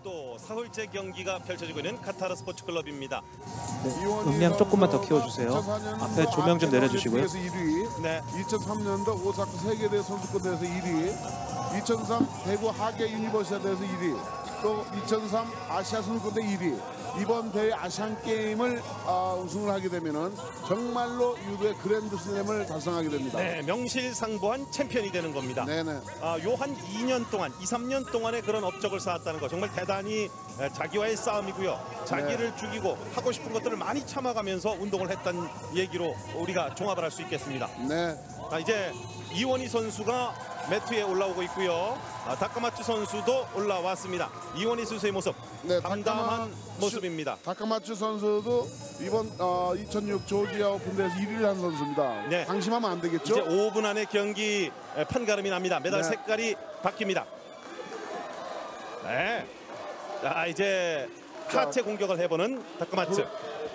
또 사흘째 경기가 펼쳐지고 있는 카타르 스포츠 클럽입니다. 네, 음량 조금만 더 키워주세요. 앞에 조명 좀 내려주시고요. 1위, 네. 2003년도 오사카 세계대회 선수권대회에서 1위, 2003 대구 하계 유니버시아대회에서 1위, 또 2003 아시아 선수권대 1위. 이번 대회 아시안 게임을 우승을 하게 되면은 정말로 유도의 그랜드슬램을 달성하게 됩니다. 네, 명실상부한 챔피언이 되는 겁니다. 네네. 요 한 2년 동안, 2, 3년 동안의 그런 업적을 쌓았다는 거 정말 대단히 자기와의 싸움이고요. 자기를 죽이고 하고 싶은 것들을 많이 참아가면서 운동을 했다는 얘기로 우리가 종합을 할 수 있겠습니다. 네. 이제 이원희 선수가 매트 위에 올라오고 있고요. 다카마츠 선수도 올라왔습니다. 이원희 선수의 모습, 네, 담담한 모습입니다. 다카마츠 선수도 이번 2006 조지아 오픈대회에서 1위를 한 선수입니다. 네. 방심하면 안 되겠죠? 이제 5분 안에 경기 판가름이 납니다. 메달 네. 색깔이 바뀝니다. 네. 자, 이제 하체 공격을 해보는 다카마츠.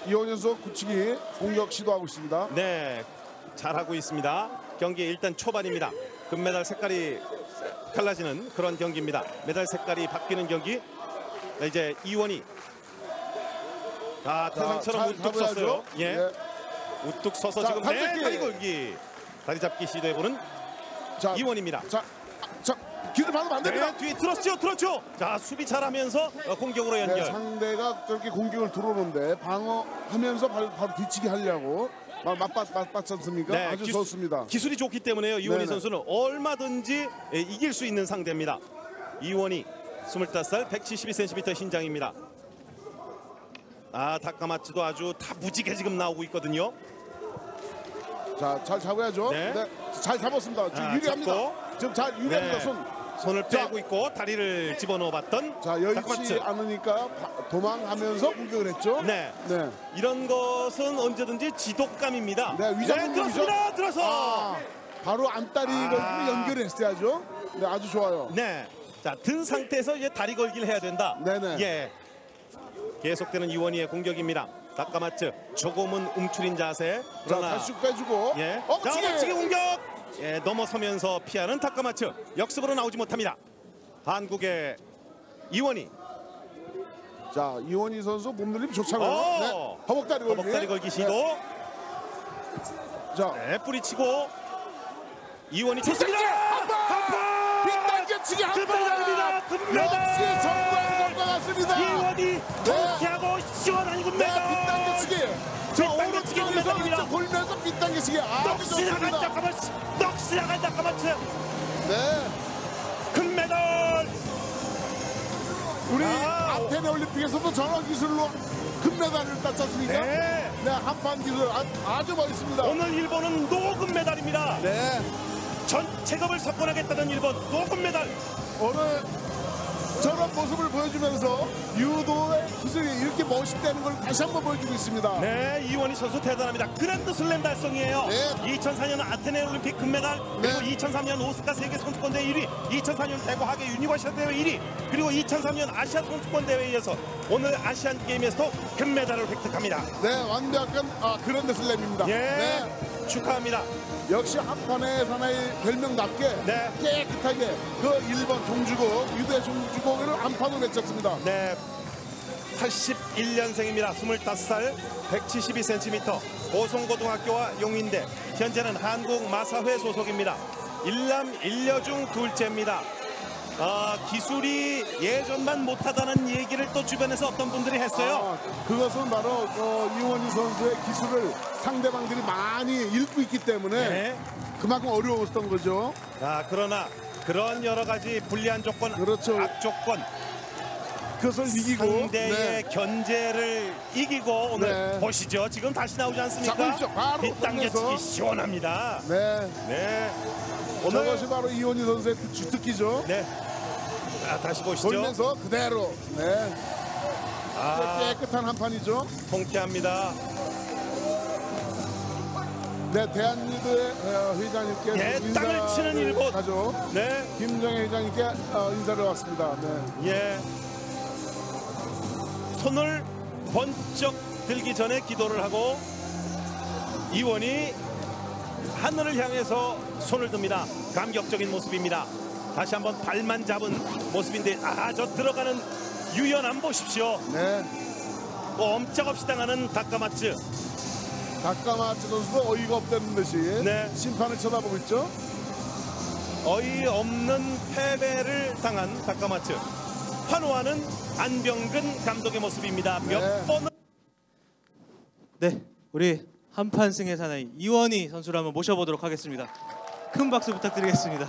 이원희 선수 굳히기 공격 시도하고 있습니다. 네, 잘하고 있습니다. 경기 일단 초반입니다. 금메달 색깔이 갈라지는 그런 경기입니다. 메달 색깔이 바뀌는 경기. 네, 이제 이원희. 태상처럼 우뚝 섰어요. 예. 네. 우뚝 서서 자, 지금 다리 잡기. 다리 걸기. 다리 잡기 시도해보는 자, 이원희입니다. 자, 기를 받으면 안 됩니다. 네, 뒤에 들었죠. 자, 수비 잘하면서 공격으로 연결. 네, 상대가 저렇게 공격을 들어오는데 방어하면서 바로 뒤치기 하려고 맞지 않습니까? 네, 아주 좋습니다. 기술이 좋기 때문에요. 이원희 네네. 선수는 얼마든지 이길 수 있는 상대입니다. 이원희 25살 172cm 신장입니다. 다카마츠도 아주 다 무지개 지금 나오고 있거든요. 자, 잘 잡아야죠. 네. 네, 잘 잡았습니다. 지금 유리합니다. 잡고. 지금 잘 유리합니다. 네. 손을 빼고 있고 다리를 집어넣어 봤던 자, 여의치 다카마츠. 않으니까 도망가면서 공격을 했죠. 네. 네. 이런 것은 언제든지 지독감입니다. 네, 위장 공격이죠. 들었습니다. 들어서. 바로 안다리 걸기를 연결을 했어야죠. 네, 아주 좋아요. 네. 자, 든 상태에서 이제 다리 걸기를 해야 된다. 네네. 예. 계속되는 이원희의 공격입니다. 다카마츠 조금은 움츠린 자세. 자, 그러나 다시 쭉 빼주고. 예. 엎치기! 자, 엎치기 공격. 예, 넘어서면서 피하는 다카마츠. 역습으로 나오지 못합니다. 한국의 이원희. 자, 이원희 선수 몸놀림 좋잖아요. 네. 허벅다리 걸기. 허벅다리 걸기 시도. 네. 자, 네, 뿌리치고 이원희 좋습니다. 한번 빗당겨치기 한 번. 금메달입니다. 금메달. 역시 정광석과 같습니다. 이원희 통쾌하고 시원한 네, 금메달. 빗당겨치기. 저 빗당겨치기 오른쪽에서 금메달입니다. 왼쪽 돌면서 빗당겨치기. 아주 넋이 나간 좋습니다. 다카마츠. 넋이 나간 다카마츠. 네. 금메달. 우리 아테네 올림픽에서도 저런 기술로 금메달을 땄지 않습니까? 네. 네, 한판 기술 아주 멋있습니다. 오늘 일본은 노금메달입니다. 네. 전체급을 석권하겠다는 일본 노금메달. 오늘 저런 모습을 보여주면서 유도의 기술이 이렇게 멋있다는 걸 다시 한번 보여주고 있습니다. 네, 이원희 선수 대단합니다. 그랜드 슬램 달성이에요. 네. 2004년 아테네 올림픽 금메달, 그리고 네. 2003년 오스카 세계 선수권 대회 1위, 2004년 대구 하계 유니버시아 대회 1위, 그리고 2003년 아시아 선수권 대회에 이어서 오늘 아시안 게임에서도 금메달을 획득합니다. 네, 완벽한 그랜드 슬램입니다. 예, 네. 축하합니다. 역시 한판의 사나이 별명답게 네. 깨끗하게 그 일본 종주국, 유대 종주국을 한판으로 맺혔습니다. 네, 81년생입니다. 25살, 172cm, 고성고등학교와 용인대, 현재는 한국마사회 소속입니다. 일남 일녀중 둘째입니다. 기술이 예전만 못하다는 얘기를 또 주변에서 어떤 분들이 했어요. 그것은 바로 이원희 선수의 기술을 상대방들이 많이 읽고 있기 때문에 네. 그만큼 어려웠던 거죠. 그러나 그런 여러 가지 불리한 조건, 그렇죠. 악조건, 그것을 이기고 상대의 네. 견제를 이기고 오늘 네. 보시죠. 지금 다시 나오지 자, 않습니까? 보십시오. 바로 빗당겨치기 끝내서. 시원합니다. 네. 네. 저것이 바로 이원희 선수의 주특기죠. 네. 다시 보시죠. 돌면서 그대로. 네. 깨끗한 한 판이죠. 통쾌합니다. 네, 대한리그의 회장님께 네, 땅을 치는 일본. 가죠. 네. 김정혜 회장님께 인사를 왔습니다. 네. 예. 손을 번쩍 들기 전에 기도를 하고 이원이 하늘을 향해서 손을 듭니다. 감격적인 모습입니다. 다시 한번 발만 잡은 모습인데 저 들어가는 유연함 보십시오. 네. 꼼짝없이 당하는 다카마츠. 다카마츠 선수도 어이가 없다는 듯이 네. 심판을 쳐다보고 있죠. 어이없는 패배를 당한 다카마츠. 환호하는 안병근 감독의 모습입니다. 몇 네. 번을 네, 우리 한판 승의 사나이 이원희 선수를 한번 모셔보도록 하겠습니다. 큰 박수 부탁드리겠습니다.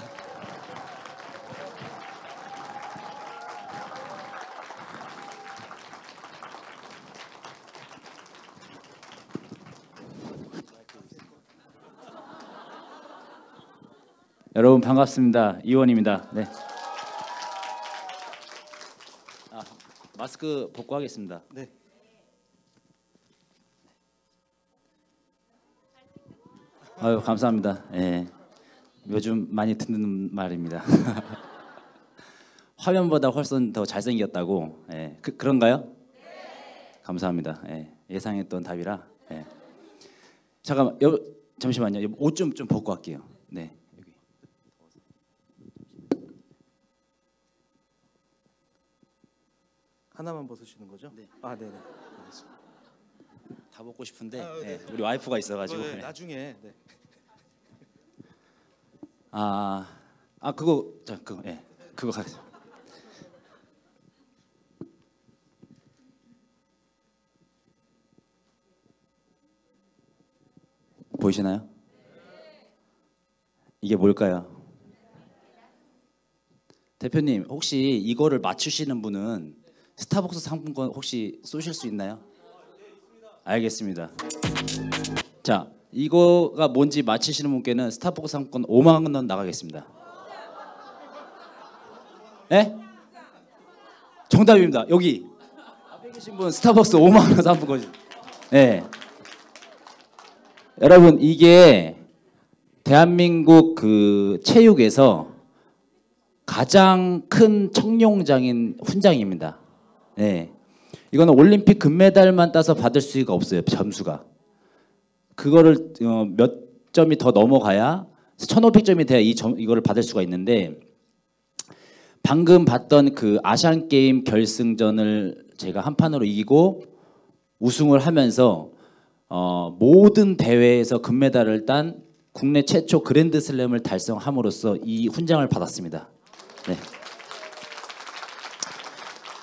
여러분 반갑습니다. 이원입니다. 네. 마스크 벗고 하겠습니다. 네. 아유 감사합니다. 예. 요즘 많이 듣는 말입니다. 화면보다 훨씬 더 잘생겼다고. 예. 그런가요? 감사합니다. 예. 예상했던 답이라. 예. 잠깐만, 잠시만요. 옷 좀 벗고 할게요. 네. 여기. 하나만 벗으시는 거죠? 네. 아, 네네. 다 벗고 싶은데 네. 예. 우리 와이프가 있어가지고. 네, 예. 나중에. 네. 그거 그거 예. 그거 가겠습니다. 보이시나요? 이게 뭘까요? 대표님 혹시 이거를 맞추시는 분은 스타벅스 상품권 혹시 쏘실 수 있나요? 알겠습니다. 자, 이거가 뭔지 맞히시는 분께는 스타벅스 상품권 5만 원 나가겠습니다. 네? 정답입니다. 여기 앞에 계신 분 스타벅스 5만 원 상품권. 네. 여러분 이게 대한민국 그 체육에서 가장 큰 청룡장인 훈장입니다. 네. 이거는 올림픽 금메달만 따서 받을 수가 없어요. 점수가. 그거를 몇 점이 더 넘어가야 1,500점이 돼야 이거를 받을 수가 있는데 방금 봤던 그 아시안 게임 결승전을 제가 한 판으로 이기고 우승을 하면서 모든 대회에서 금메달을 딴 국내 최초 그랜드슬램을 달성함으로써 이 훈장을 받았습니다. 네.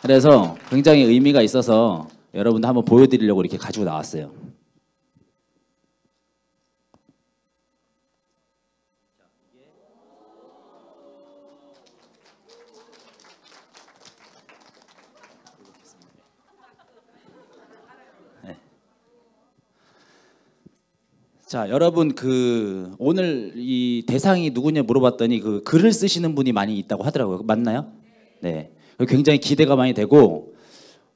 그래서 굉장히 의미가 있어서 여러분들 한번 보여드리려고 이렇게 가지고 나왔어요. 자, 여러분 그 오늘 이 대상이 누구냐 물어봤더니 그 글을 쓰시는 분이 많이 있다고 하더라고요. 맞나요? 네. 굉장히 기대가 많이 되고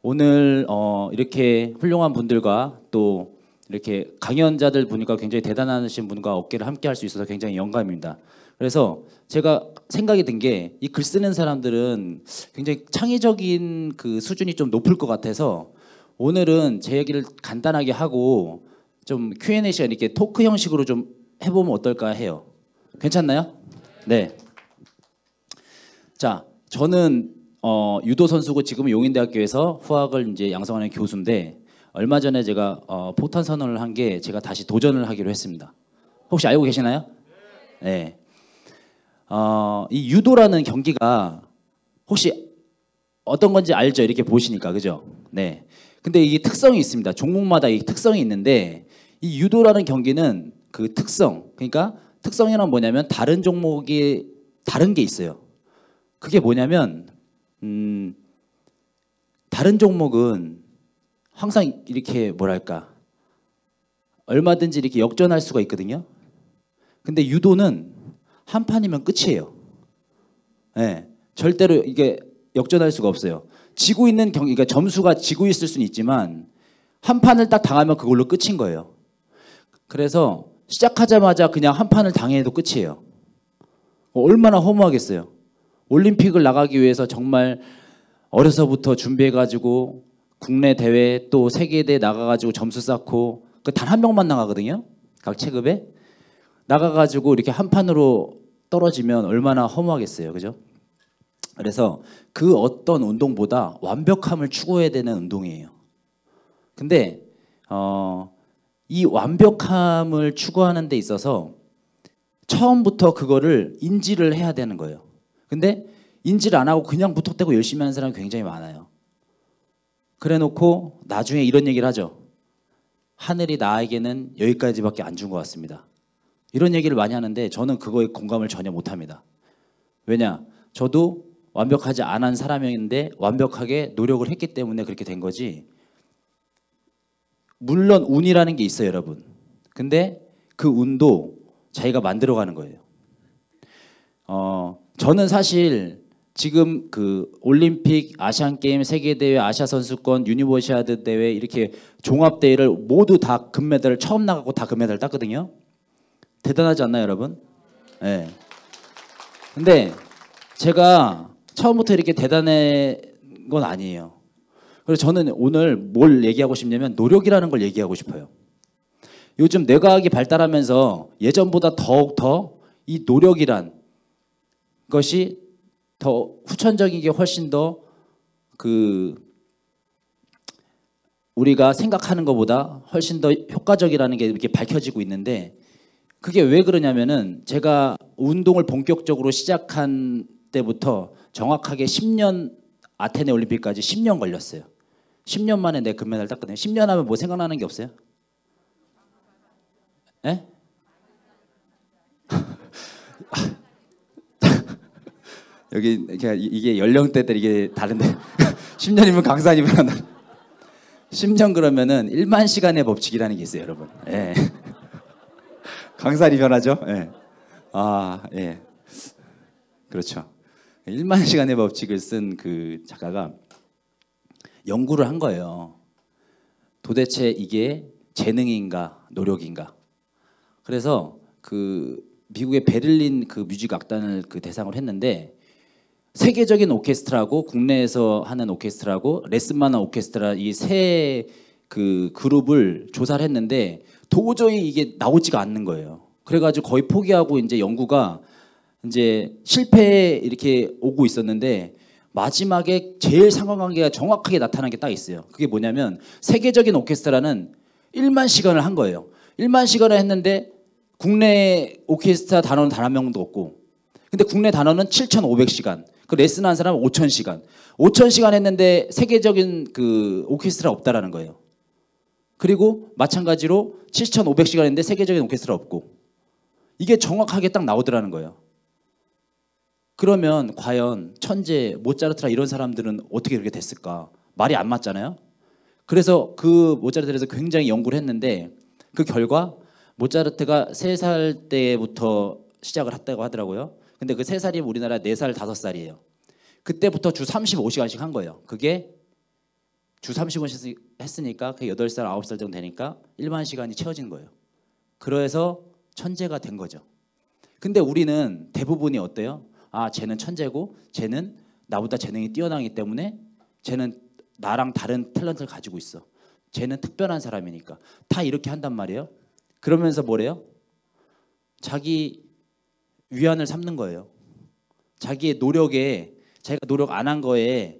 오늘 이렇게 훌륭한 분들과 또 이렇게 강연자들 보니까 굉장히 대단하신 분과 어깨를 함께 할 수 있어서 굉장히 영감입니다. 그래서 제가 생각이 든 게 이 글 쓰는 사람들은 굉장히 창의적인 그 수준이 좀 높을 것 같아서 오늘은 제 얘기를 간단하게 하고 좀 Q&A 시간 이렇게 토크 형식으로 좀 해보면 어떨까 해요. 괜찮나요? 네. 자, 저는 유도 선수고 지금은 용인대학교에서 후학을 이제 양성하는 교수인데 얼마 전에 제가 포탄 선언을 한 게 제가 다시 도전을 하기로 했습니다. 혹시 알고 계시나요? 네. 이 유도라는 경기가 혹시 어떤 건지 알죠? 이렇게 보시니까 그죠? 네. 근데 이게 특성이 있습니다. 종목마다 이 특성이 있는데 이 유도라는 경기는 그 특성, 그러니까 특성이란 뭐냐면 다른 종목이 다른 게 있어요. 그게 뭐냐면 다른 종목은 항상 이렇게 뭐랄까 얼마든지 이렇게 역전할 수가 있거든요. 근데 유도는 한 판이면 끝이에요. 네, 절대로 이게 역전할 수가 없어요. 지고 있는 경기, 그러니까 점수가 지고 있을 수는 있지만 한 판을 딱 당하면 그걸로 끝인 거예요. 그래서 시작하자마자 그냥 한 판을 당해도 끝이에요. 얼마나 허무하겠어요. 올림픽을 나가기 위해서 정말 어려서부터 준비해가지고 국내 대회 또 세계대회 나가가지고 점수 쌓고 그 단 한 명만 나가거든요. 각 체급에 나가가지고 이렇게 한 판으로 떨어지면 얼마나 허무하겠어요, 그죠? 그래서 그 어떤 운동보다 완벽함을 추구해야 되는 운동이에요. 근데 이 완벽함을 추구하는 데 있어서 처음부터 그거를 인지를 해야 되는 거예요. 근데 인지를 안 하고 그냥 무턱대고 열심히 하는 사람이 굉장히 많아요. 그래 놓고 나중에 이런 얘기를 하죠. 하늘이 나에게는 여기까지밖에 안 준 것 같습니다. 이런 얘기를 많이 하는데 저는 그거에 공감을 전혀 못합니다. 왜냐? 저도 완벽하지 않은 사람인데 완벽하게 노력을 했기 때문에 그렇게 된 거지. 물론 운이라는 게 있어요, 여러분. 근데 그 운도 자기가 만들어가는 거예요. 저는 사실 지금 그 올림픽, 아시안 게임, 세계 대회, 아시아 선수권, 유니버시아드 대회 이렇게 종합 대회를 모두 다 금메달을 처음 나가고 다 금메달 땄거든요. 대단하지 않나요, 여러분? 네. 근데 제가 처음부터 이렇게 대단한 건 아니에요. 그래서 저는 오늘 뭘 얘기하고 싶냐면 노력이라는 걸 얘기하고 싶어요. 요즘 뇌과학이 발달하면서 예전보다 더욱더 이 노력이란 것이 더 후천적인 게 훨씬 더 우리가 생각하는 것보다 훨씬 더 효과적이라는 게 이렇게 밝혀지고 있는데 그게 왜 그러냐면은 제가 운동을 본격적으로 시작한 때부터 정확하게 10년 아테네 올림픽까지 10년 걸렸어요. 10년 만에 내 금메달 땄거든요. 10년 하면 뭐 생각나는 게 없어요? 예? 여기 이게 연령대들 이게 다른데 10년이면 강사님은 10년 그러면은 1만 시간의 법칙이라는 게 있어요, 여러분. 예. 강산이 변하죠? 예. 아, 예. 그렇죠. 1만 시간의 법칙을 쓴 그 작가가 연구를 한 거예요. 도대체 이게 재능인가 노력인가? 그래서 그 미국의 베를린 그 뮤직 악단을 그 대상으로 했는데 세계적인 오케스트라고 국내에서 하는 오케스트라고 레슨만한 오케스트라 이 세 그 그룹을 조사를 했는데 도저히 이게 나오지가 않는 거예요. 그래가지고 거의 포기하고 이제 연구가 이제 실패에 이렇게 오고 있었는데 마지막에 제일 상관관계가 정확하게 나타난 게 딱 있어요. 그게 뭐냐면 세계적인 오케스트라는 1만 시간을 한 거예요. 1만 시간을 했는데 국내 오케스트라 단원은 단 한 명도 없고 근데 국내 단원은 7,500시간 그 레슨한 사람은 5,000시간 5,000시간 했는데 세계적인 그 오케스트라 없다라는 거예요. 그리고 마찬가지로 7,500시간 했는데 세계적인 오케스트라 없고 이게 정확하게 딱 나오더라는 거예요. 그러면 과연 천재, 모차르트라 이런 사람들은 어떻게 그렇게 됐을까? 말이 안 맞잖아요. 그래서 그 모차르트에서 굉장히 연구를 했는데 그 결과 모차르트가 3살 때부터 시작을 했다고 하더라고요. 근데 그 3살이면 우리나라 4살, 5살이에요. 그때부터 주 35시간씩 한 거예요. 그게 주 35시간 했으니까 그 8살, 9살 정도 되니까 1만 시간이 채워진 거예요. 그래서 천재가 된 거죠. 근데 우리는 대부분이 어때요? 아, 쟤는 천재고 쟤는 나보다 재능이 뛰어나기 때문에 쟤는 나랑 다른 탤런트를 가지고 있어. 쟤는 특별한 사람이니까. 다 이렇게 한단 말이에요. 그러면서 뭐래요? 자기 위안을 삼는 거예요. 자기의 노력에 자기가 노력 안 한 거에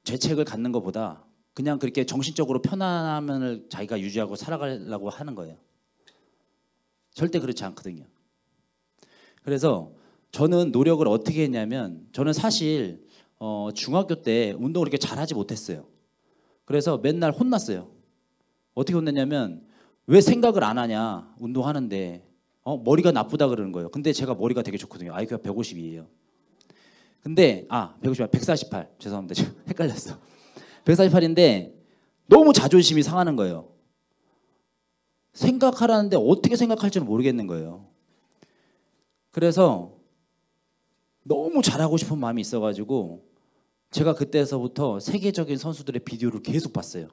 죄책을 갖는 것보다 그냥 그렇게 정신적으로 편안함을 자기가 유지하고 살아가려고 하는 거예요. 절대 그렇지 않거든요. 그래서 저는 노력을 어떻게 했냐면 저는 사실 중학교 때 운동을 그렇게 잘하지 못했어요. 그래서 맨날 혼났어요. 어떻게 혼냈냐면 왜 생각을 안 하냐 운동하는데 머리가 나쁘다 그러는 거예요. 근데 제가 머리가 되게 좋거든요. IQ가 150이에요. 근데 150, 148 죄송합니다. 제가 헷갈렸어. 148인데 너무 자존심이 상하는 거예요. 생각하라는데 어떻게 생각할 줄은 모르겠는 거예요. 그래서 너무 잘하고 싶은 마음이 있어가지고 제가 그때서부터 세계적인 선수들의 비디오를 계속 봤어요.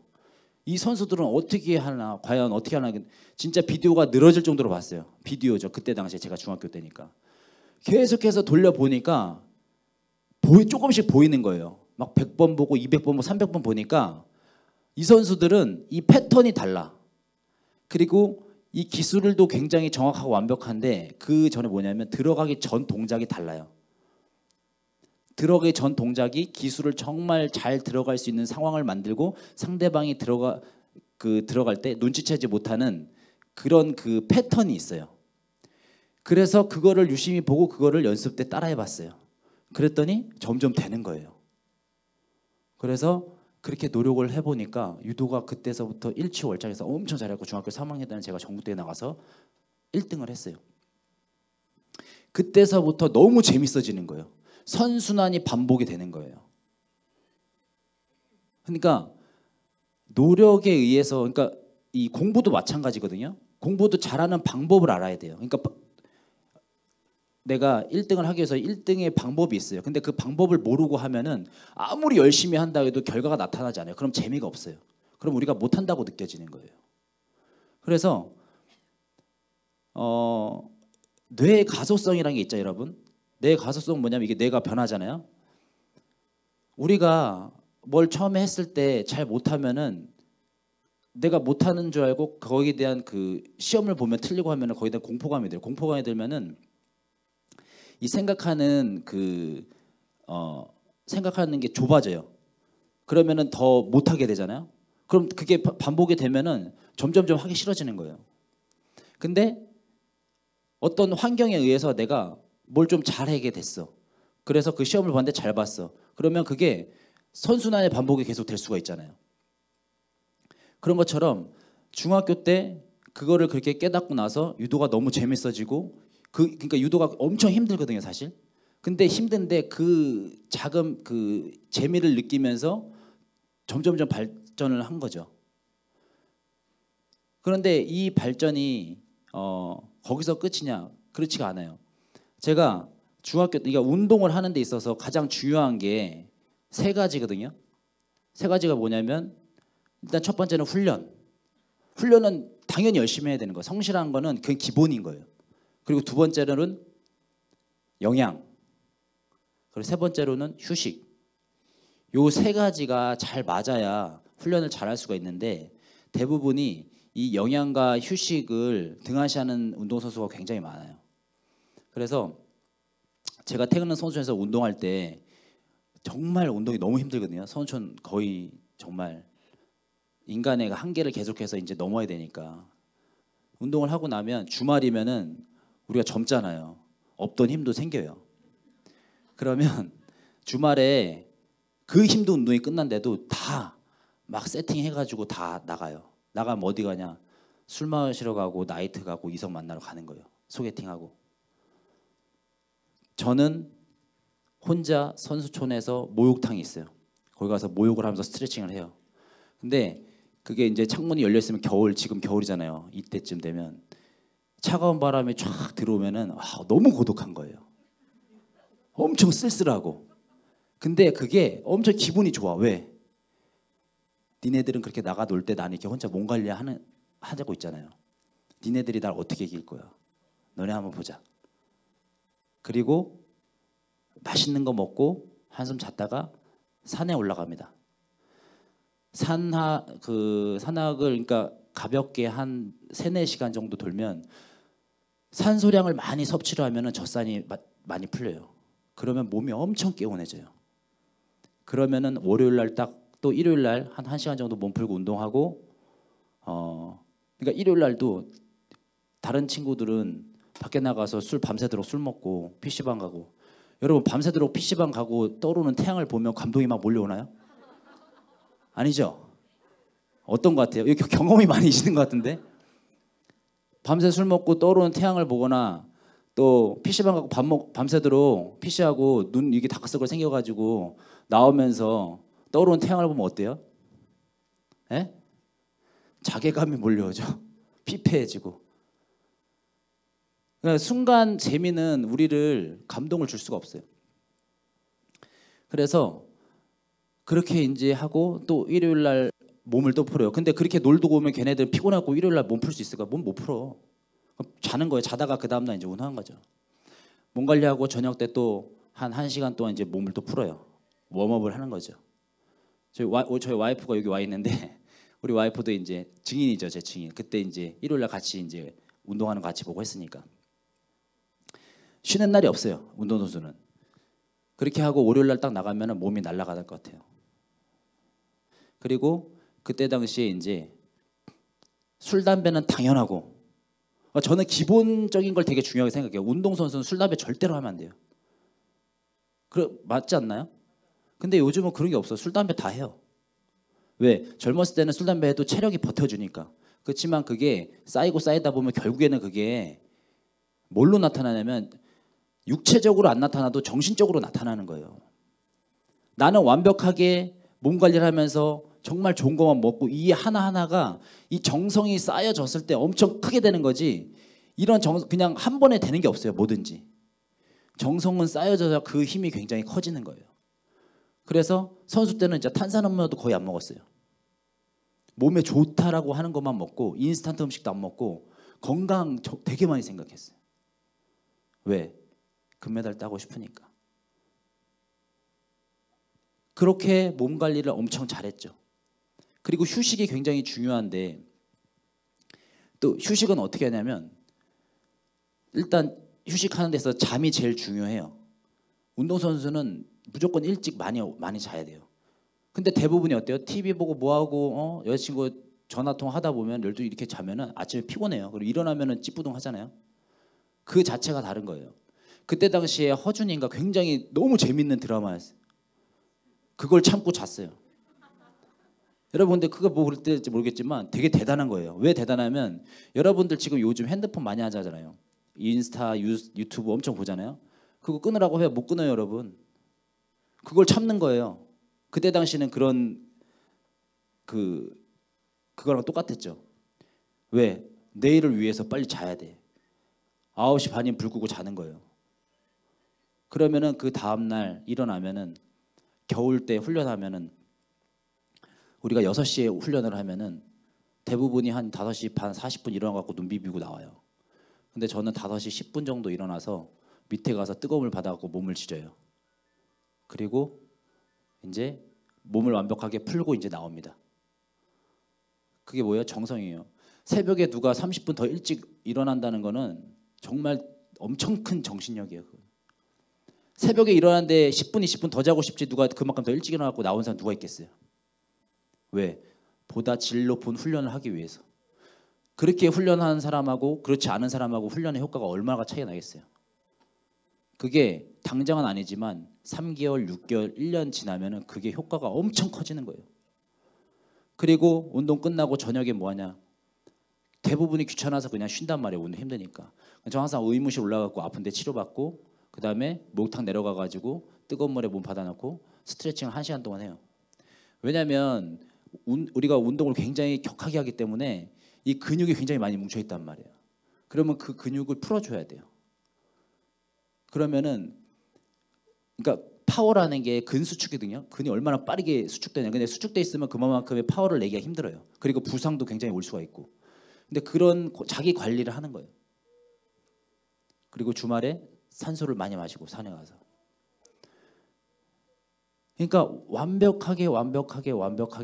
이 선수들은 어떻게 하나, 과연 어떻게 하나, 진짜 비디오가 늘어질 정도로 봤어요. 비디오죠. 그때 당시에 제가 중학교 때니까. 계속해서 돌려보니까 조금씩 보이는 거예요. 막 100번 보고 200번 보고 300번 보니까 이 선수들은 이 패턴이 달라. 그리고 이 기술도 굉장히 정확하고 완벽한데 그 전에 뭐냐면 들어가기 전 동작이 달라요. 들어가기 전 동작이 기술을 정말 잘 들어갈 수 있는 상황을 만들고 상대방이 들어갈 때 눈치채지 못하는 그런 그 패턴이 있어요. 그래서 그거를 유심히 보고 그거를 연습 때 따라해 봤어요. 그랬더니 점점 되는 거예요. 그래서 그렇게 노력을 해보니까 유도가 그때서부터 일취월장해서 엄청 잘했고 중학교 3학년 때는 제가 전국대회 나가서 1등을 했어요. 그때서부터 너무 재밌어지는 거예요. 선순환이 반복이 되는 거예요. 그러니까 노력에 의해서, 그러니까 이 공부도 마찬가지거든요. 공부도 잘하는 방법을 알아야 돼요. 그러니까 내가 1등을 하기 위해서 1등의 방법이 있어요. 근데 그 방법을 모르고 하면은 아무리 열심히 한다 해도 결과가 나타나지 않아요. 그럼 재미가 없어요. 그럼 우리가 못한다고 느껴지는 거예요. 그래서 뇌의 가소성이라는 게 있죠, 여러분. 뇌의 가소성은 뭐냐면 이게 뇌가 변하잖아요. 우리가 뭘 처음에 했을 때 잘 못하면은 내가 못하는 줄 알고 거기에 대한 그 시험을 보면 틀리고 하면은 거기에 대한 공포감이 들어요. 공포감이 들면은 이 생각하는 생각하는 게 좁아져요. 그러면은 더 못하게 되잖아요. 그럼 그게 반복이 되면은 점점점 하기 싫어지는 거예요. 근데 어떤 환경에 의해서 내가 뭘 좀 잘하게 됐어. 그래서 그 시험을 봤는데 잘 봤어. 그러면 그게 선순환의 반복이 계속 될 수가 있잖아요. 그런 것처럼 중학교 때 그거를 그렇게 깨닫고 나서 유도가 너무 재밌어지고 그러니까 유도가 엄청 힘들거든요, 사실. 근데 힘든데 그 작은 그 재미를 느끼면서 점점점 발전을 한 거죠. 그런데 이 발전이 거기서 끝이냐? 그렇지가 않아요. 제가 중학교 때 그러니까 운동을 하는 데 있어서 가장 중요한 게 세 가지거든요. 세 가지가 뭐냐면 일단 첫 번째는 훈련. 훈련은 당연히 열심히 해야 되는 거예요. 성실한 거는 그게 기본인 거예요. 그리고 두 번째로는 영양. 그리고 세 번째로는 휴식. 요 세 가지가 잘 맞아야 훈련을 잘 할 수가 있는데 대부분이 이 영양과 휴식을 등한시하는 운동선수가 굉장히 많아요. 그래서 제가 태극릉 선수촌에서 운동할 때 정말 운동이 너무 힘들거든요. 선수촌 거의 정말 인간의 한계를 계속해서 이제 넘어야 되니까 운동을 하고 나면 주말이면은 우리가 젊잖아요. 없던 힘도 생겨요. 그러면 주말에 그 힘든 운동이 끝난데도 다 막 세팅해가지고 다 나가요. 나가면 어디 가냐? 술 마시러 가고 나이트 가고 이성 만나러 가는 거예요. 소개팅하고. 저는 혼자 선수촌에서 목욕탕이 있어요. 거기 가서 목욕을 하면서 스트레칭을 해요. 근데 그게 이제 창문이 열려 있으면 겨울, 지금 겨울이잖아요. 이때쯤 되면 차가운 바람이 쫙 들어오면은 너무 고독한 거예요. 엄청 쓸쓸하고. 근데 그게 엄청 기분이 좋아. 왜? 니네들은 그렇게 나가 놀 때 나는 이렇게 혼자 몸 하자고 있잖아요. 니네들이 날 어떻게 이길 거야? 너네 한번 보자. 그리고 맛있는 거 먹고 한숨 잤다가 산에 올라갑니다. 산악을 그러니까 가볍게 한 3-4시간 정도 돌면 산소량을 많이 섭취를 하면은 젖산이 많이 풀려요. 그러면 몸이 엄청 개운해져요. 그러면은 월요일 날 딱 또 일요일 날 한 1시간 정도 몸 풀고 운동하고 그러니까 일요일 날도 다른 친구들은 밖에 나가서 밤새도록 술 먹고 PC방 가고 여러분 밤새도록 PC방 가고 떠오르는 태양을 보면 감동이 막 몰려오나요? 아니죠? 어떤 것 같아요? 이렇게 경험이 많이 있는 것 같은데 밤새 술 먹고 떠오르는 태양을 보거나 또 PC방 가고 밤새도록 PC하고 눈 이게 다크서클 생겨가지고 나오면서 떠오르는 태양을 보면 어때요? 에? 자괴감이 몰려오죠. 피폐해지고. 그러니까 순간 재미는 우리를 감동을 줄 수가 없어요. 그래서 그렇게 이제 하고 또 일요일 날 몸을 또 풀어요. 근데 그렇게 놀고 오면 걔네들 피곤하고 일요일 날 몸 풀 수 있을까? 몸 못 풀어. 자는 거예요. 자다가 그 다음 날 이제 운동한 거죠. 몸 관리하고 저녁 때 또 한 1시간 동안 이제 몸을 또 풀어요. 웜업을 하는 거죠. 저희 와이프가 여기 와 있는데 우리 와이프도 이제 증인이죠, 제 증인. 그때 이제 일요일 날 같이 이제 운동하는 거 같이 보고 했으니까 쉬는 날이 없어요, 운동선수는. 그렇게 하고 월요일 날 딱 나가면은 몸이 날아갈 것 같아요. 그리고 그때 당시에 이제 술 담배는 당연하고, 저는 기본적인 걸 되게 중요하게 생각해요. 운동선수는 술 담배 절대로 하면 안 돼요. 맞지 않나요? 근데 요즘은 그런 게 없어. 술 담배 다 해요. 왜? 젊었을 때는 술 담배 해도 체력이 버텨주니까. 그렇지만 그게 쌓이고 쌓이다 보면 결국에는 그게 뭘로 나타나냐면 육체적으로 안 나타나도 정신적으로 나타나는 거예요. 나는 완벽하게 몸 관리를 하면서 정말 좋은 것만 먹고 이 하나하나가 이 정성이 쌓여졌을 때 엄청 크게 되는 거지, 이런 그냥 한 번에 되는 게 없어요. 뭐든지 정성은 쌓여져야 그 힘이 굉장히 커지는 거예요. 그래서 선수 때는 이제 탄산음료도 거의 안 먹었어요. 몸에 좋다라고 하는 것만 먹고 인스턴트 음식도 안 먹고 건강 되게 많이 생각했어요. 왜? 금메달 따고 싶으니까. 그렇게 몸 관리를 엄청 잘했죠. 그리고 휴식이 굉장히 중요한데, 또 휴식은 어떻게 하냐면 일단 휴식하는 데서 잠이 제일 중요해요. 운동선수는 무조건 일찍 많이 자야 돼요. 근데 대부분이 어때요? TV 보고 뭐하고 여자친구 전화통화 하다 보면 12 이렇게 자면은 아침에 피곤해요. 그리고 일어나면은 찌뿌둥 하잖아요. 그 자체가 다른 거예요. 그때 당시에 허준인가 굉장히 너무 재밌는 드라마였어요. 그걸 참고 잤어요. 여러분, 근데 그거 뭐 그럴지 모르겠지만 되게 대단한 거예요. 왜 대단하면 여러분들 지금 요즘 핸드폰 많이 하잖아요. 인스타, 유튜브 엄청 보잖아요. 그거 끊으라고 해요. 못 끊어요, 여러분. 그걸 참는 거예요. 그때 당시는 그거랑 똑같았죠. 왜? 내일을 위해서 빨리 자야 돼. 9시 반이면 불 끄고 자는 거예요. 그러면은 그 다음 날 일어나면은 겨울 때 훈련하면은 우리가 6시에 훈련을 하면은 대부분이 한 5시 반 40분 일어나 갖고 눈 비비고 나와요. 근데 저는 5시 10분 정도 일어나서 밑에 가서 뜨거운 물 받아 갖고 몸을 지져요. 그리고 이제 몸을 완벽하게 풀고 이제 나옵니다. 그게 뭐예요? 정성이에요. 새벽에 누가 30분 더 일찍 일어난다는 거는 정말 엄청 큰 정신력이에요. 새벽에 일어났는데 10분, 20분 더 자고 싶지 누가 그만큼 더 일찍 일어나고 나온 사람 누가 있겠어요? 왜? 보다 질 높은 훈련을 하기 위해서. 그렇게 훈련하는 사람하고 그렇지 않은 사람하고 훈련의 효과가 얼마나 차이가 나겠어요? 그게 당장은 아니지만 3개월, 6개월, 1년 지나면은 그게 효과가 엄청 커지는 거예요. 그리고 운동 끝나고 저녁에 뭐 하냐? 대부분이 귀찮아서 그냥 쉰단 말이에요. 운동 힘드니까. 저 항상 의무실 올라가고 아픈데 치료받고 그 다음에 목욕탕 내려가가지고 뜨거운 물에 몸 받아놓고 스트레칭을 1시간 동안 해요. 왜냐하면 우리가 운동을 굉장히 격하게 하기 때문에 이 근육이 굉장히 많이 뭉쳐있단 말이에요. 그러면 그 근육을 풀어줘야 돼요. 그러면은 그러니까 파워라는 게 근수축이거든요. 근이 얼마나 빠르게 수축되냐. 근데 수축돼 있으면 그만큼의 파워를 내기가 힘들어요. 그리고 부상도 굉장히 올 수가 있고. 근데 그런 자기 관리를 하는 거예요. 그리고 주말에 산소를 많이 마시고 산에 가서. 그러니까 완벽하게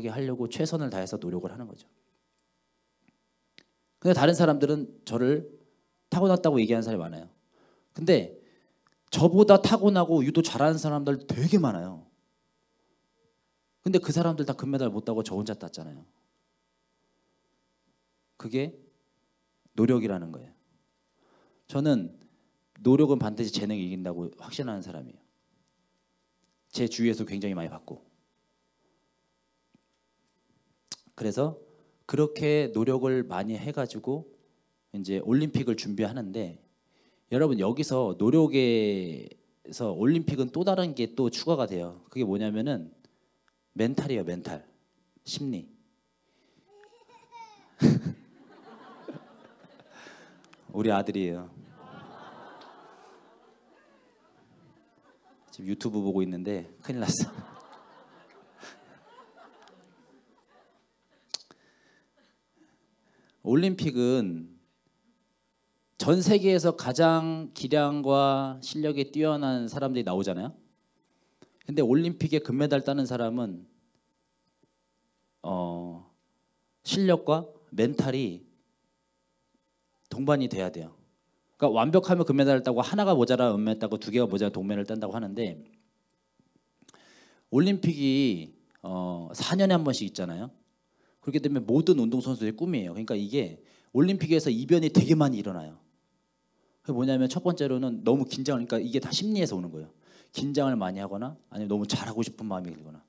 하려고 최선을 다해서 노력을 하는 거죠. 근데 다른 사람들은 저를 타고났다고 얘기하는 사람이 많아요. 근데 저보다 타고나고 유도 잘하는 사람들 되게 많아요. 근데 그 사람들 다 금메달 못 따고 저 혼자 땄잖아요. 그게 노력이라는 거예요. 저는 노력은 반드시 재능이 이긴다고 확신하는 사람이에요. 제 주위에서 굉장히 많이 봤고. 그래서 그렇게 노력을 많이 해가지고 이제 올림픽을 준비하는데, 여러분 여기서 노력에서 올림픽은 또 다른 게 또 추가가 돼요. 그게 뭐냐면은 멘탈이에요. 멘탈, 심리. 우리 아들이에요. 지금 유튜브 보고 있는데 큰일 났어. 올림픽은 전 세계에서 가장 기량과 실력이 뛰어난 사람들이 나오잖아요. 근데 올림픽에 금메달 따는 사람은 실력과 멘탈이 동반이 돼야 돼요. 그러니까 완벽하면 금메달을 따고 하나가 모자라 은메달 따고 두 개가 모자라 동메달을 딴다고 하는데 올림픽이 4년에 한 번씩 있잖아요. 그렇기 때문에 모든 운동선수의 꿈이에요. 그러니까 이게 올림픽에서 이변이 되게 많이 일어나요. 그게 뭐냐면 첫 번째로는 너무 긴장을, 그러니까 이게 다 심리에서 오는 거예요. 긴장을 많이 하거나 아니면 너무 잘하고 싶은 마음이 들거나.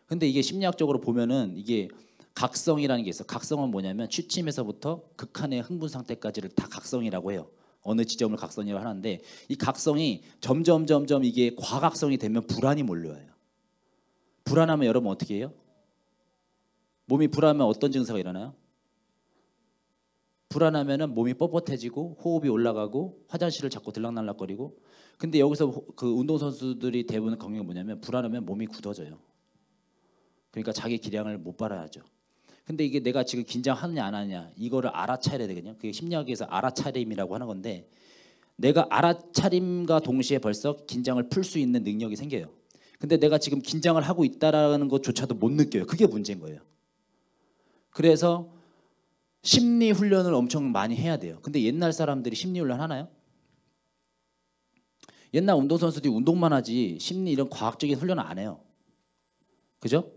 근데 이게 심리학적으로 보면은 이게 각성이라는 게 있어요. 각성은 뭐냐면 취침에서부터 극한의 흥분 상태까지를 다 각성이라고 해요. 어느 지점을 각성이라고 하는데 이 각성이 점점 이게 과각성이 되면 불안이 몰려와요. 불안하면 여러분 어떻게 해요? 몸이 불안하면 어떤 증세가 일어나요? 불안하면은 몸이 뻣뻣해지고 호흡이 올라가고 화장실을 자꾸 들락날락거리고. 근데 여기서 그 운동선수들이 대부분 경험이 뭐냐면 불안하면 몸이 굳어져요. 그러니까 자기 기량을 못 발휘하죠. 근데 이게 내가 지금 긴장하느냐 안 하느냐 이거를 알아차려야 되거든요. 그게 심리학에서 알아차림이라고 하는 건데 내가 알아차림과 동시에 벌써 긴장을 풀 수 있는 능력이 생겨요. 근데 내가 지금 긴장을 하고 있다라는 것조차도 못 느껴요. 그게 문제인 거예요. 그래서 심리 훈련을 엄청 많이 해야 돼요. 근데 옛날 사람들이 심리 훈련 하나요? 옛날 운동선수들이 운동만 하지 심리 이런 과학적인 훈련을 안 해요. 그죠?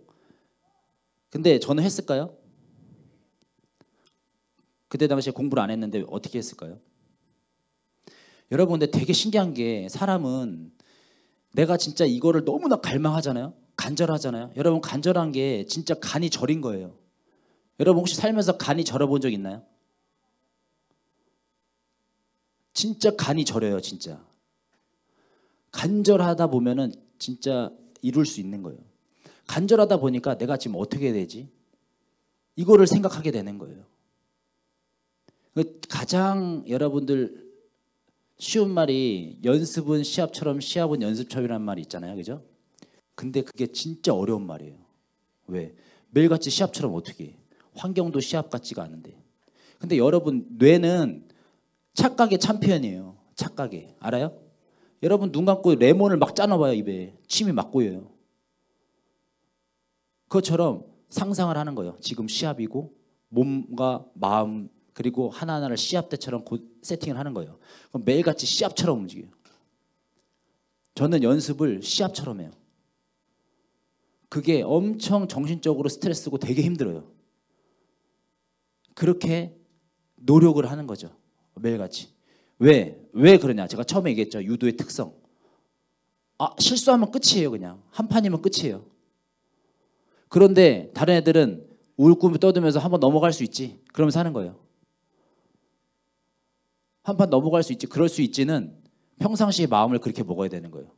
근데 저는 했을까요? 그때 당시에 공부를 안 했는데 어떻게 했을까요? 여러분 근데 되게 신기한 게 사람은 내가 진짜 이거를 너무나 갈망하잖아요. 간절하잖아요. 여러분 간절한 게 진짜 간이 저린 거예요. 여러분 혹시 살면서 간이 절어본 적 있나요? 진짜 간이 저려요. 진짜. 간절하다 보면은 진짜 이룰 수 있는 거예요. 간절하다 보니까 내가 지금 어떻게 해야 되지? 이거를 생각하게 되는 거예요. 가장 여러분들 쉬운 말이 연습은 시합처럼 시합은 연습처럼이라는 말이 있잖아요. 그죠? 근데 그게 진짜 어려운 말이에요. 왜? 매일같이 시합처럼 어떻게 해? 환경도 시합 같지가 않은데. 근데 여러분 뇌는 착각의 챔피언이에요. 착각의. 알아요? 여러분 눈 감고 레몬을 막 짜놔봐요. 입에. 침이 막 고여요. 그것처럼 상상을 하는 거예요. 지금 시합이고 몸과 마음 그리고 하나하나를 시합 때처럼 세팅을 하는 거예요. 그럼 매일같이 시합처럼 움직여요. 저는 연습을 시합처럼 해요. 그게 엄청 정신적으로 스트레스고 되게 힘들어요. 그렇게 노력을 하는 거죠. 매일같이. 왜 그러냐? 제가 처음에 얘기했죠. 유도의 특성. 실수하면 끝이에요. 그냥. 한 판이면 끝이에요. 그런데 다른 애들은 울고 떠들면서 한번 넘어갈 수 있지. 그러면서 하는 거예요. 한 판 넘어갈 수 있지. 그럴 수 있지는 평상시에 마음을 그렇게 먹어야 되는 거예요.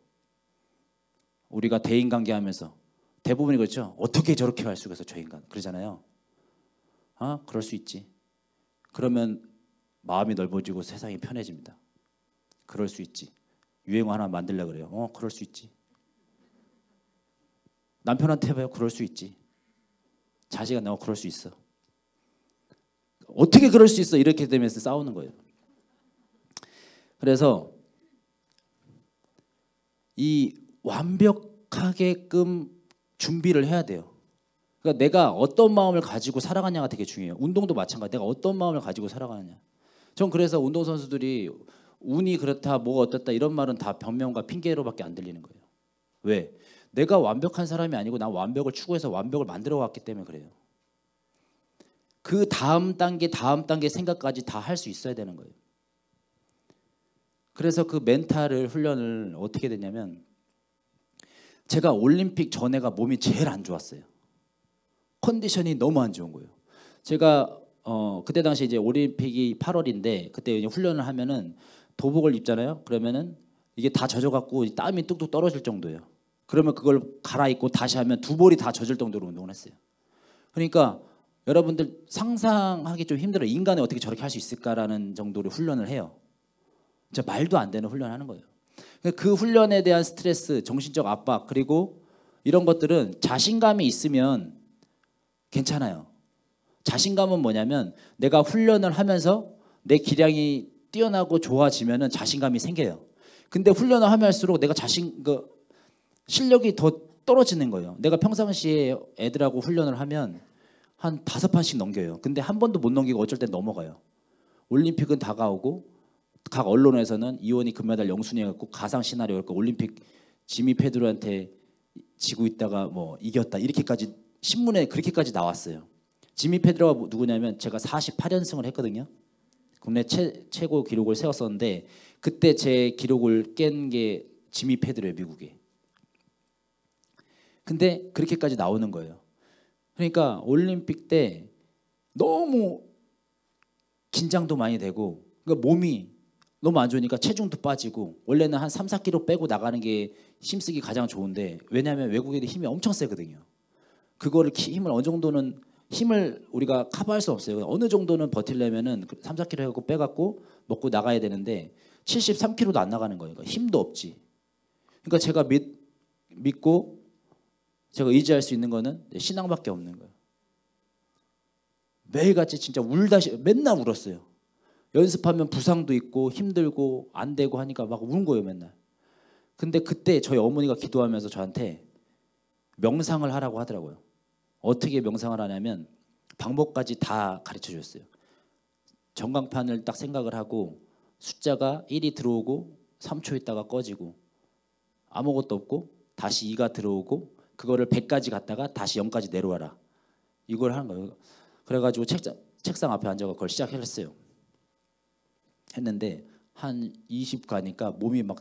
우리가 대인관계하면서 대부분이 그렇죠. 어떻게 저렇게 할 수가 있어 저 인간. 그러잖아요. 그럴 수 있지. 그러면 마음이 넓어지고 세상이 편해집니다. 그럴 수 있지. 유행어 하나 만들려고 그래요. 그럴 수 있지. 남편한테 해봐요. 그럴 수 있지. 자식한테 그럴 수 있어. 어떻게 그럴 수 있어? 이렇게 되면서 싸우는 거예요. 그래서 이 완벽하게끔 준비를 해야 돼요. 그러니까 내가 어떤 마음을 가지고 살아가냐가 되게 중요해요. 운동도 마찬가지. 내가 어떤 마음을 가지고 살아가느냐. 전 그래서 운동선수들이 운이 그렇다, 뭐가 어떻다 이런 말은 다 변명과 핑계로밖에 안 들리는 거예요. 왜? 내가 완벽한 사람이 아니고 난 완벽을 추구해서 완벽을 만들어 왔기 때문에 그래요. 그 다음 단계 생각까지 다 할 수 있어야 되는 거예요. 그래서 그 멘탈을 훈련을 어떻게 됐냐면 제가 올림픽 전에가 몸이 제일 안 좋았어요. 컨디션이 너무 안 좋은 거예요. 제가 그때 당시 이제 올림픽이 8월인데 그때 이제 훈련을 하면은 도복을 입잖아요. 그러면은 이게 다 젖어갖고 땀이 뚝뚝 떨어질 정도예요. 그러면 그걸 갈아입고 다시 하면 두 볼이 다 젖을 정도로 운동을 했어요. 그러니까 여러분들 상상하기 좀 힘들어요. 인간이 어떻게 저렇게 할 수 있을까라는 정도로 훈련을 해요. 진짜 말도 안 되는 훈련을 하는 거예요. 그 훈련에 대한 스트레스, 정신적 압박 그리고 이런 것들은 자신감이 있으면 괜찮아요. 자신감은 뭐냐면 내가 훈련을 하면서 내 기량이 뛰어나고 좋아지면은 자신감이 생겨요. 근데 훈련을 하면 할수록 내가 실력이 더 떨어지는 거예요. 내가 평상시에 애들하고 훈련을 하면 한 5판씩 넘겨요. 근데 한 번도 못 넘기고 어쩔 땐 넘어가요. 올림픽은 다가오고 각 언론에서는 이원이 금메달 영순위 해갖고 가상 시나리오 그 올림픽 지미 페드로한테 지고 있다가 뭐 이겼다 이렇게까지 신문에 그렇게까지 나왔어요. 지미 페드로가 누구냐면 제가 48연승을 했거든요. 국내 최고 기록을 세웠었는데 그때 제 기록을 깬 게 지미 페드로예요, 미국에. 근데 그렇게까지 나오는 거예요. 그러니까 올림픽 때 너무 긴장도 많이 되고 그러니까 몸이 너무 안 좋으니까 체중도 빠지고 원래는 한 3, 4kg 빼고 나가는 게 힘쓰기 가장 좋은데 왜냐하면 외국인들이 힘이 엄청 세거든요. 그거를 힘을 어느 정도는 힘을 우리가 커버할 수 없어요. 어느 정도는 버틸려면은 3, 4kg 해갖고 빼갖고 먹고 나가야 되는데 73kg도 안 나가는 거예요. 그러니까 힘도 없지. 그러니까 제가 믿고 제가 의지할 수 있는 거는 신앙밖에 없는 거예요. 매일같이 진짜 맨날 울었어요. 연습하면 부상도 있고 힘들고 안 되고 하니까 막 우는 거예요, 맨날. 근데 그때 저희 어머니가 기도하면서 저한테 명상을 하라고 하더라고요. 어떻게 명상을 하냐면 방법까지 다 가르쳐 줬어요. 전광판을 딱 생각을 하고 숫자가 1이 들어오고 3초 있다가 꺼지고 아무것도 없고 다시 2가 들어오고 그거를 100까지 갔다가 다시 0까지 내려와라. 이걸 하는 거예요. 그래가지고 책상 앞에 앉아서 그걸 시작했어요. 했는데 한 20 가니까 몸이 막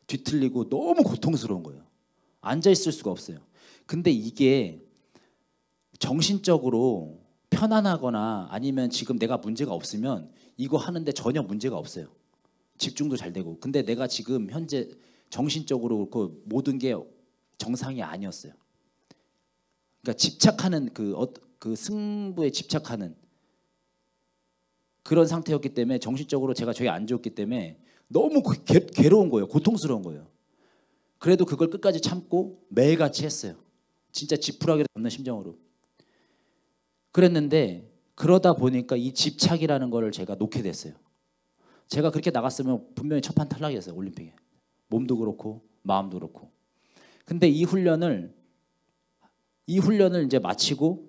뒤틀리고 너무 고통스러운 거예요. 앉아 있을 수가 없어요. 근데 이게 정신적으로 편안하거나 아니면 지금 내가 문제가 없으면 이거 하는데 전혀 문제가 없어요. 집중도 잘 되고. 근데 내가 지금 현재 정신적으로 그 모든 게 정상이 아니었어요. 그러니까 집착하는 그 승부에 집착하는 그런 상태였기 때문에 정신적으로 제가 저기 안 좋았기 때문에 너무 괴로운 거예요. 고통스러운 거예요. 그래도 그걸 끝까지 참고 매일같이 했어요. 진짜 지푸라기를 잡는 심정으로. 그랬는데 그러다 보니까 이 집착이라는 거를 제가 놓게 됐어요. 제가 그렇게 나갔으면 분명히 첫판 탈락이었어요. 올림픽에. 몸도 그렇고 마음도 그렇고. 근데 이 훈련을 이제 마치고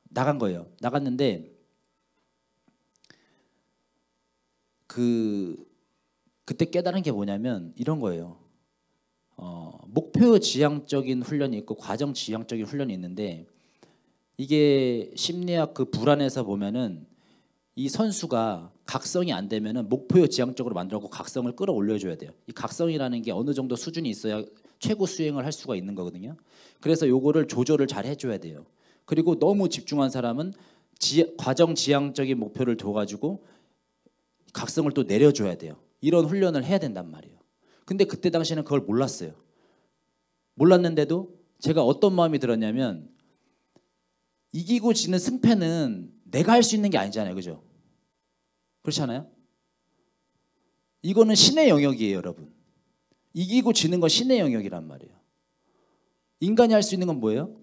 나간 거예요. 나갔는데 그때 깨달은 게 뭐냐면 이런 거예요. 목표 지향적인 훈련이 있고 과정 지향적인 훈련이 있는데 이게 심리학 그 불안에서 보면은 이 선수가 각성이 안 되면은 목표 지향적으로 만들고 각성을 끌어올려줘야 돼요. 이 각성이라는 게 어느 정도 수준이 있어야 최고 수행을 할 수가 있는 거거든요. 그래서 요거를 조절을 잘 해줘야 돼요. 그리고 너무 집중한 사람은 과정 지향적인 목표를 둬가지고 각성을 또 내려줘야 돼요. 이런 훈련을 해야 된단 말이에요. 근데 그때 당시에는 그걸 몰랐어요. 몰랐는데도 제가 어떤 마음이 들었냐면 이기고 지는 승패는 내가 할 수 있는 게 아니잖아요. 그죠? 그렇지 않아요? 이거는 신의 영역이에요, 여러분. 이기고 지는 건 신의 영역이란 말이에요. 인간이 할 수 있는 건 뭐예요?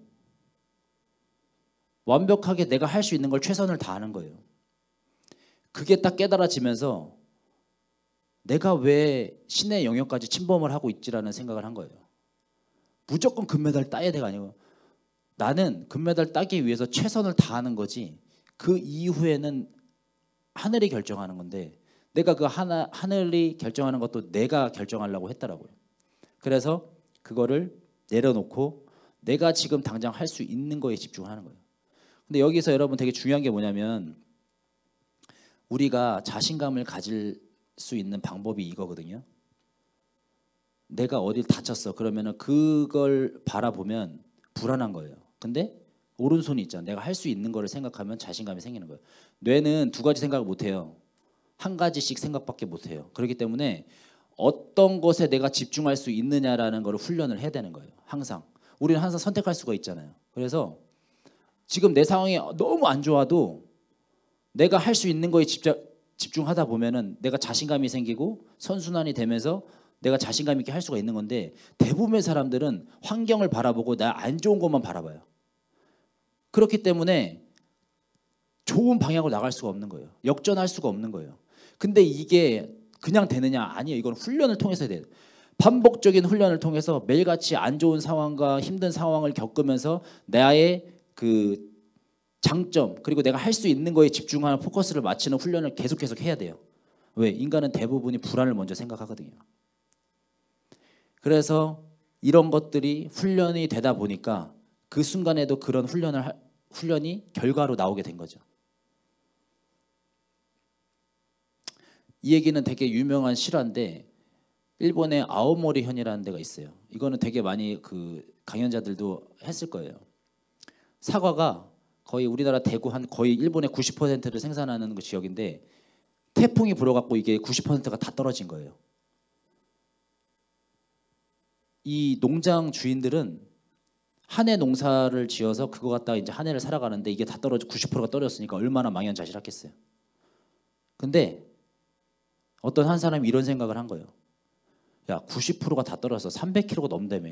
완벽하게 내가 할 수 있는 걸 최선을 다하는 거예요. 그게 딱 깨달아지면서 내가 왜 신의 영역까지 침범을 하고 있지라는 생각을 한 거예요. 무조건 금메달 따야 돼가 아니고 나는 금메달 따기 위해서 최선을 다하는 거지 그 이후에는 하늘이 결정하는 건데 내가 그 하늘이 결정하는 것도 내가 결정하려고 했더라고요. 그래서 그거를 내려놓고 내가 지금 당장 할 수 있는 거에 집중하는 거예요. 근데 여기서 여러분 되게 중요한 게 뭐냐면 우리가 자신감을 가질 수 있는 방법이 이거거든요. 내가 어딜 다쳤어. 그러면은 그걸 바라보면 불안한 거예요. 근데 오른손이 있잖아. 내가 할 수 있는 거를 생각하면 자신감이 생기는 거예요. 뇌는 두 가지 생각을 못 해요. 한 가지씩 생각밖에 못 해요. 그렇기 때문에 어떤 것에 내가 집중할 수 있느냐라는 거를 훈련을 해야 되는 거예요. 항상. 우리는 항상 선택할 수가 있잖아요. 그래서 지금 내 상황이 너무 안 좋아도 내가 할 수 있는 거에 집중하다 보면은 내가 자신감이 생기고 선순환이 되면서 내가 자신감 있게 할 수가 있는 건데 대부분의 사람들은 환경을 바라보고 나 안 좋은 것만 바라봐요. 그렇기 때문에 좋은 방향으로 나갈 수가 없는 거예요. 역전할 수가 없는 거예요. 근데 이게 그냥 되느냐? 아니에요. 이건 훈련을 통해서 돼요. 반복적인 훈련을 통해서 매일같이 안 좋은 상황과 힘든 상황을 겪으면서 나의 그 장점 그리고 내가 할 수 있는 거에 집중하는 포커스를 맞추는 훈련을 계속 해야 돼요. 왜? 인간은 대부분이 불안을 먼저 생각하거든요. 그래서 이런 것들이 훈련이 되다 보니까 그 순간에도 그런 훈련이 결과로 나오게 된 거죠. 이 얘기는 되게 유명한 실화인데 일본의 아오모리 현이라는 데가 있어요. 이거는 되게 많이 그 강연자들도 했을 거예요. 사과가 거의 우리나라 대구 한 거의 일본의 90%를 생산하는 그 지역인데 태풍이 불어갖고 이게 90%가 다 떨어진 거예요. 이 농장 주인들은 한 해 농사를 지어서 그거 갖다가 이제 한 해를 살아가는데 이게 다 떨어져 90%가 떨어졌으니까 얼마나 망연자실했겠어요. 근데 어떤 한 사람이 이런 생각을 한 거예요. 야, 90%가 다 떨어져서 300kg가 넘다며.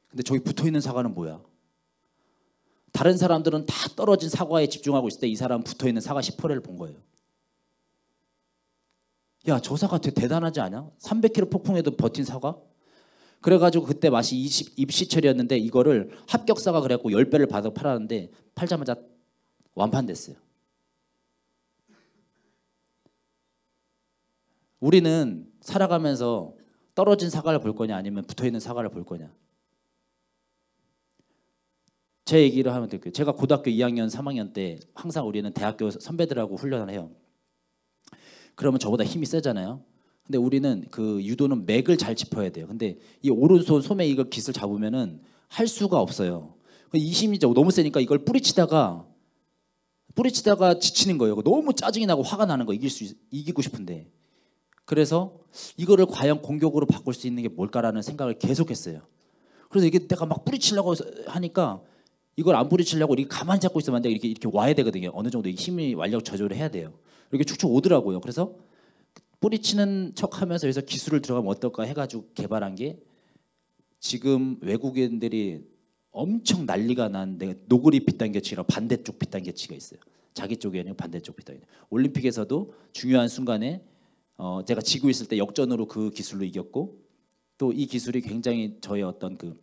근데 저기 붙어있는 사과는 뭐야? 다른 사람들은 다 떨어진 사과에 집중하고 있을 때 이 사람은 붙어있는 사과 10%를 본 거예요. 야, 저 사과 되게 대단하지 않아? 300kg 폭풍에도 버틴 사과? 그래가지고 그때 맛이 입시철이었는데 이거를 합격사가 그래갖고 10배를 받아 팔았는데 팔자마자 완판됐어요. 우리는 살아가면서 떨어진 사과를 볼 거냐 아니면 붙어있는 사과를 볼 거냐. 제 얘기를 하면 될게요. 제가 고등학교 2학년, 3학년 때 항상 우리는 대학교 선배들하고 훈련을 해요. 그러면 저보다 힘이 세잖아요. 근데 우리는 그 유도는 맥을 잘 짚어야 돼요. 근데 이 오른손 소매 이걸 깃을 잡으면은 할 수가 없어요. 이 힘이 너무 세니까 이걸 뿌리치다가 지치는 거예요. 너무 짜증이 나고 화가 나는 거 이기고 싶은데. 그래서 이거를 과연 공격으로 바꿀 수 있는 게 뭘까라는 생각을 계속했어요. 그래서 이게 내가 막 뿌리치려고 하니까 이걸 안 뿌리치려고 이렇게 가만히 잡고 있으면 안 돼. 이렇게 와야 되거든요. 어느 정도 힘이 완력 조절을 해야 돼요. 이렇게 축축 오더라고요. 그래서 뿌리치는 척하면서 여기서 기술을 들어가면 어떨까 해가지고 개발한 게 지금 외국인들이 엄청 난리가 나는데 노구리 빗당겨치기라고 반대쪽 빗당겨치기가 있어요. 자기 쪽이 아니고 반대쪽 빗당겨치기. 올림픽에서도 중요한 순간에 제가 지고 있을 때 역전으로 그 기술로 이겼고 또 이 기술이 굉장히 저의 어떤 그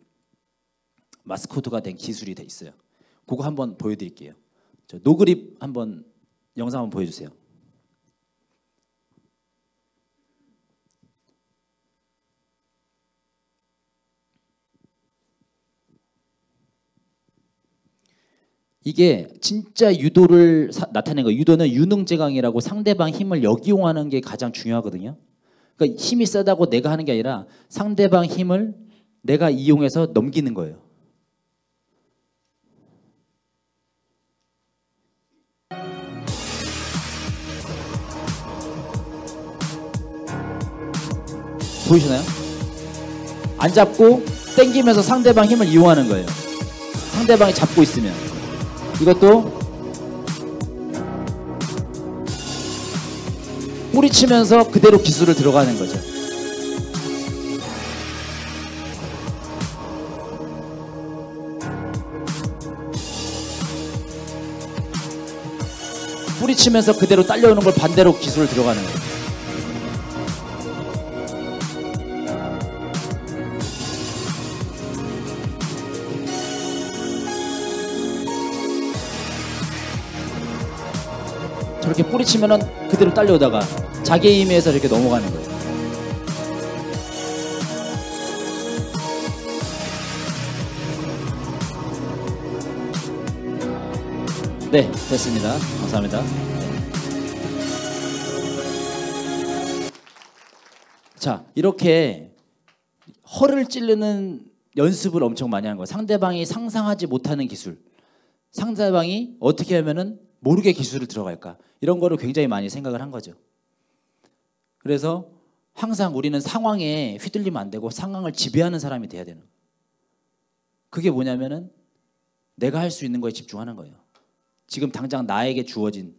마스코트가 된 기술이 돼 있어요. 그거 한번 보여드릴게요. 저 노그립 한번 영상 한번 보여주세요. 이게 진짜 유도를 나타내는 거예요. 유도는 유능제강이라고 상대방 힘을 역이용하는 게 가장 중요하거든요. 그러니까 힘이 세다고 내가 하는 게 아니라 상대방 힘을 내가 이용해서 넘기는 거예요. 보이시나요? 안 잡고 당기면서 상대방 힘을 이용하는 거예요. 상대방이 잡고 있으면. 이것도 뿌리치면서 그대로 기술을 들어가는 거죠. 뿌리치면서 그대로 딸려오는 걸 반대로 기술을 들어가는 거예요. 저렇게 뿌리치면은 그대로 딸려오다가 자기의 힘에 의해서 이렇게 넘어가는 거예요. 네, 됐습니다. 감사합니다. 자, 이렇게 허를 찌르는 연습을 엄청 많이 하는 거예요. 상대방이 상상하지 못하는 기술. 상대방이 어떻게 하면은 모르게 기술을 들어갈까? 이런 거를 굉장히 많이 생각을 한 거죠. 그래서 항상 우리는 상황에 휘둘리면 안 되고 상황을 지배하는 사람이 돼야 되는 거예요. 그게 뭐냐면은 내가 할 수 있는 거에 집중하는 거예요. 지금 당장 나에게 주어진.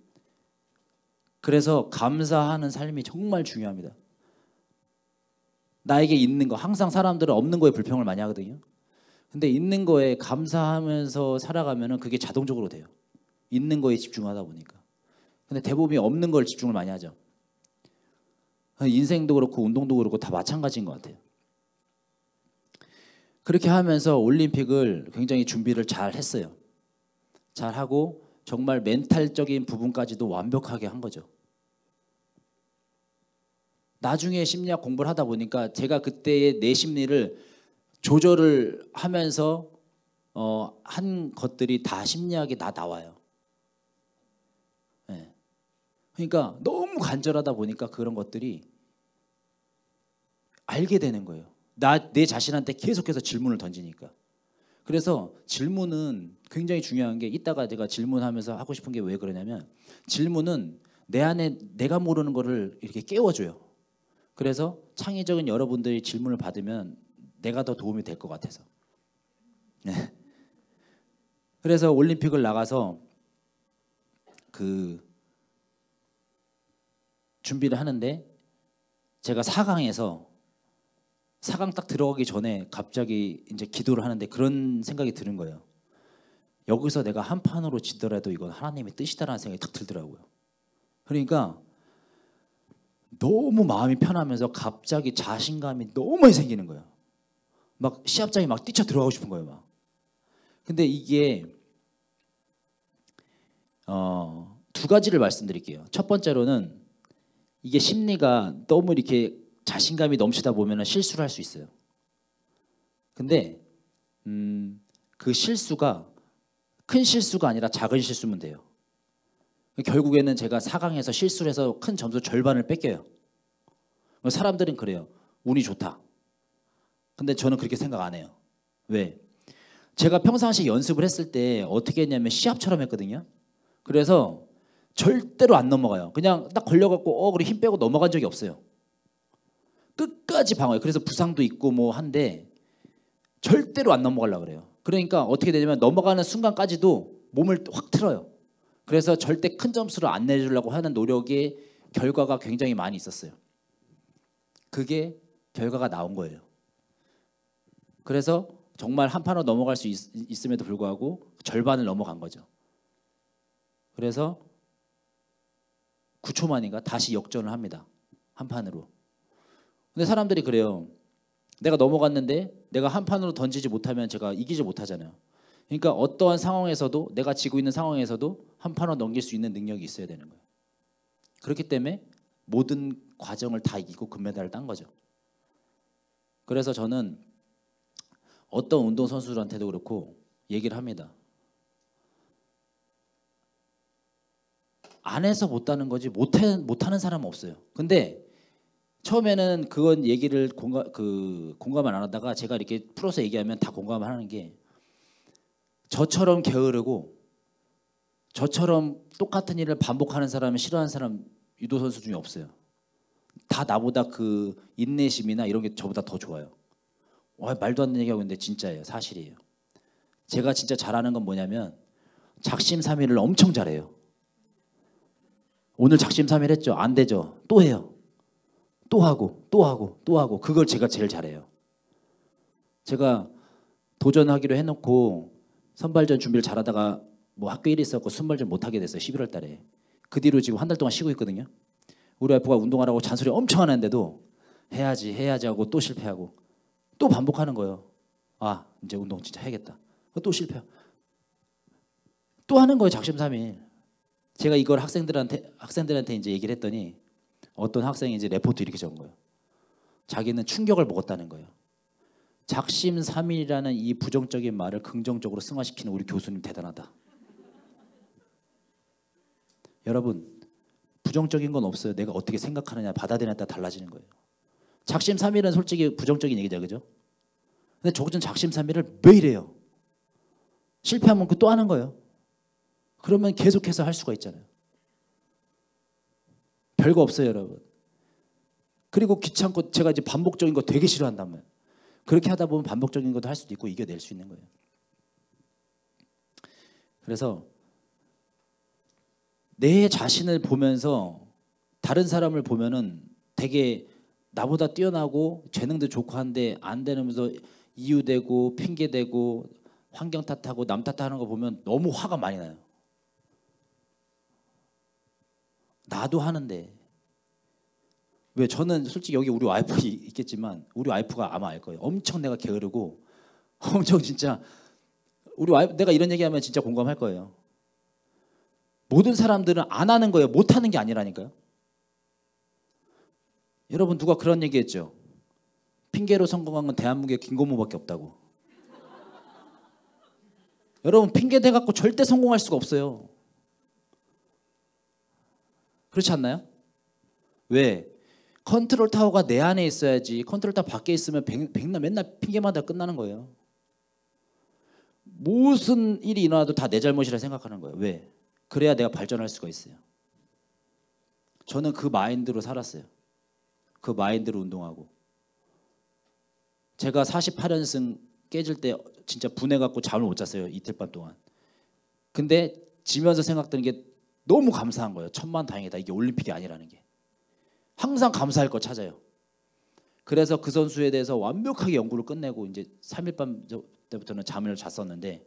그래서 감사하는 삶이 정말 중요합니다. 나에게 있는 거. 항상 사람들은 없는 거에 불평을 많이 하거든요. 근데 있는 거에 감사하면서 살아가면은 그게 자동적으로 돼요. 있는 거에 집중하다 보니까. 근데 대부분이 없는 걸 집중을 많이 하죠. 인생도 그렇고 운동도 그렇고 다 마찬가지인 것 같아요. 그렇게 하면서 올림픽을 굉장히 준비를 잘 했어요. 잘 하고 정말 멘탈적인 부분까지도 완벽하게 한 거죠. 나중에 심리학 공부를 하다 보니까 제가 그때의 내 심리를 조절을 하면서 한 것들이 다 심리학에 다 나와요. 네. 그러니까 너무 간절하다 보니까 그런 것들이 알게 되는 거예요. 내 자신한테 계속해서 질문을 던지니까. 그래서 질문은 굉장히 중요한 게, 이따가 제가 질문하면서 하고 싶은 게 왜 그러냐면, 질문은 내 안에 내가 모르는 거를 이렇게 깨워줘요. 그래서 창의적인 여러분들이 질문을 받으면 내가 더 도움이 될 것 같아서. 네. 그래서 올림픽을 나가서 그 준비를 하는데, 제가 4강에서 4강 딱 들어가기 전에 갑자기 이제 기도를 하는데 그런 생각이 드는 거예요. 여기서 내가 한 판으로 지더라도 이건 하나님의 뜻이다라는 생각이 딱 들더라고요. 그러니까 너무 마음이 편하면서 갑자기 자신감이 너무 많이 생기는 거예요. 막 시합장에 막 뛰쳐 들어가고 싶은 거예요, 막. 근데 이게 두 가지를 말씀드릴게요. 첫 번째로는 이게 심리가 너무 이렇게 자신감이 넘치다 보면 실수를 할 수 있어요. 근데 그 실수가 큰 실수가 아니라 작은 실수면 돼요. 결국에는 제가 4강에서 실수를 해서 큰 점수 절반을 뺏겨요. 사람들은 그래요. 운이 좋다. 근데 저는 그렇게 생각 안 해요. 왜? 제가 평상시 연습을 했을 때 어떻게 했냐면 시합처럼 했거든요. 그래서 절대로 안 넘어가요. 그냥 딱 걸려갖고 그래 힘 빼고 넘어간 적이 없어요. 끝까지 방어해요. 그래서 부상도 있고 뭐 한데 절대로 안 넘어가려고 그래요. 그러니까 어떻게 되냐면 넘어가는 순간까지도 몸을 확 틀어요. 그래서 절대 큰 점수를 안 내주려고 하는 노력의 결과가 굉장히 많이 있었어요. 그게 결과가 나온 거예요. 그래서 정말 한 판으로 넘어갈 수 있음에도 불구하고 절반을 넘어간 거죠. 그래서 9초 만인가 다시 역전을 합니다. 한 판으로. 근데 사람들이 그래요. 내가 넘어갔는데 내가 한 판으로 던지지 못하면 제가 이기지 못하잖아요. 그러니까 어떠한 상황에서도, 내가 지고 있는 상황에서도 한 판으로 넘길 수 있는 능력이 있어야 되는 거예요. 그렇기 때문에 모든 과정을 다 이기고 금메달을 딴 거죠. 그래서 저는 어떤 운동선수들한테도 그렇고 얘기를 합니다. 안 해서 못하는 거지 못하는 사람은 없어요. 근데 처음에는 그건 얘기를 공감을 안 하다가 제가 이렇게 풀어서 얘기하면 다 공감을 하는 게, 저처럼 게으르고 저처럼 똑같은 일을 반복하는 사람을 싫어하는 사람 유도 선수 중에 없어요. 다 나보다 그 인내심이나 이런 게 저보다 더 좋아요. 와, 말도 안 되는 얘기하고 있는데 진짜예요. 사실이에요. 제가 진짜 잘하는 건 뭐냐면 작심삼일을 엄청 잘해요. 오늘 작심삼일 했죠? 안 되죠? 또 해요. 또 하고 또 하고 또 하고. 그걸 제가 제일 잘해요. 제가 도전하기로 해놓고 선발전 준비를 잘하다가 뭐 학교 일이 있었고 선발전 못하게 됐어요. 11월 달에. 그 뒤로 지금 한 달 동안 쉬고 있거든요. 우리 와이프가 운동하라고 잔소리 엄청 하는데도 해야지 하고 또 실패하고 또 반복하는 거예요. 아, 이제 운동 진짜 해야겠다. 또 실패하고 또 하는 거예요. 작심삼일. 제가 이걸 학생들한테 이제 얘기를 했더니 어떤 학생이 이제 레포트 이렇게 적은 거예요. 자기는 충격을 먹었다는 거예요. 작심삼일이라는 이 부정적인 말을 긍정적으로 승화시키는 우리 교수님 대단하다. 여러분, 부정적인 건 없어요. 내가 어떻게 생각하느냐, 받아들이냐에 따라 달라지는 거예요. 작심삼일은 솔직히 부정적인 얘기죠, 그죠? 근데 저는 작심삼일을 매일 해요. 실패하면 그 또 하는 거예요. 그러면 계속해서 할 수가 있잖아요. 별거 없어요, 여러분. 그리고 귀찮고 제가 이제 반복적인 거 되게 싫어한단 말이에요. 그렇게 하다 보면 반복적인 것도 할 수도 있고 이겨낼 수 있는 거예요. 그래서 내 자신을 보면서 다른 사람을 보면은 되게 나보다 뛰어나고 재능도 좋고 한데 안 되면서 이유되고 핑계대고 환경 탓하고 남 탓하는 거 보면 너무 화가 많이 나요. 나도 하는데 왜 저는 솔직히 여기 우리 와이프 있겠지만 우리 와이프가 아마 알 거예요. 엄청 내가 게으르고 엄청 진짜 우리 와이프 내가 이런 얘기하면 진짜 공감할 거예요. 모든 사람들은 안 하는 거예요. 못 하는 게 아니라니까요. 여러분 누가 그런 얘기했죠. 핑계로 성공한 건 대한민국의 김건모밖에 없다고. 여러분 핑계 대갖고 절대 성공할 수가 없어요. 그렇지 않나요? 왜? 컨트롤 타워가 내 안에 있어야지. 컨트롤 타워 밖에 있으면 백날 맨날 핑계마다 끝나는 거예요. 무슨 일이 일어나도 다 내 잘못이라 생각하는 거예요. 왜? 그래야 내가 발전할 수가 있어요. 저는 그 마인드로 살았어요. 그 마인드로 운동하고. 제가 48연승 깨질 때 진짜 분해갖고 잠을 못 잤어요. 이틀 밤 동안. 근데 지면서 생각드는 게 너무 감사한 거예요. 천만다행이다. 이게 올림픽이 아니라는 게. 항상 감사할 거 찾아요. 그래서 그 선수에 대해서 완벽하게 연구를 끝내고 이제 3일 밤 때부터는 잠을 잤었는데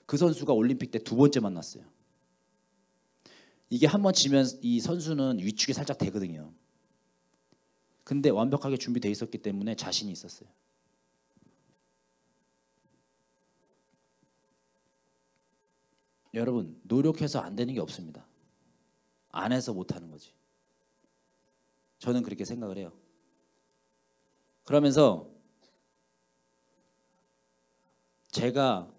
그 선수가 올림픽 때 2번째 만났어요. 이게 한 번 지면 이 선수는 위축이 살짝 되거든요. 근데 완벽하게 준비되어 있었기 때문에 자신이 있었어요. 여러분 노력해서 안 되는 게 없습니다. 안 해서 못하는 거지. 저는 그렇게 생각을 해요. 그러면서 제가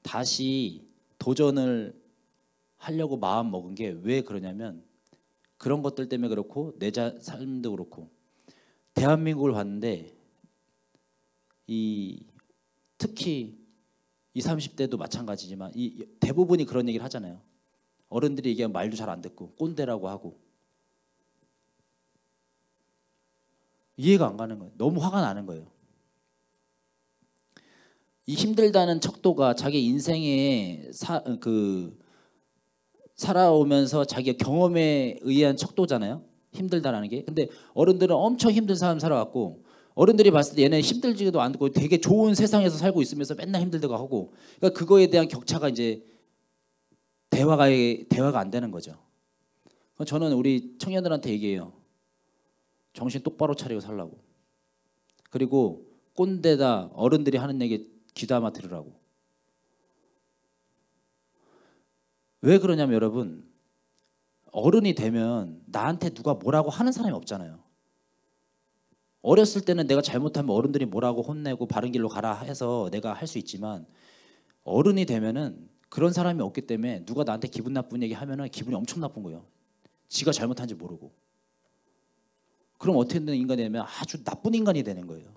다시 도전을 하려고 마음 먹은 게 왜 그러냐면 그런 것들 때문에 그렇고 내 삶도 그렇고 대한민국을 봤는데 특히 20, 30대도 마찬가지지만 대부분이 그런 얘기를 하잖아요. 어른들이 얘기하면 말도 잘 안 듣고 꼰대라고 하고 이해가 안 가는 거예요. 너무 화가 나는 거예요. 이 힘들다는 척도가 자기 인생에 살아오면서 자기의 경험에 의한 척도잖아요. 힘들다라는 게. 근데 어른들은 엄청 힘든 삶 살아왔고 어른들이 봤을 때 얘는 힘들지도 않고 되게 좋은 세상에서 살고 있으면서 맨날 힘들다고 하고 그러니까 그거에 대한 격차가 이제 대화가 안 되는 거죠. 저는 우리 청년들한테 얘기해요. 정신 똑바로 차리고 살라고. 그리고 꼰대다 어른들이 하는 얘기 귀담아 들으라고. 왜 그러냐면 여러분 어른이 되면 나한테 누가 뭐라고 하는 사람이 없잖아요. 어렸을 때는 내가 잘못하면 어른들이 뭐라고 혼내고 바른 길로 가라 해서 내가 할 수 있지만 어른이 되면은 그런 사람이 없기 때문에 누가 나한테 기분 나쁜 얘기 하면은 기분이 엄청 나쁜 거예요. 지가 잘못한지 모르고. 그럼 어떻게 되는 인간이 되면 아주 나쁜 인간이 되는 거예요.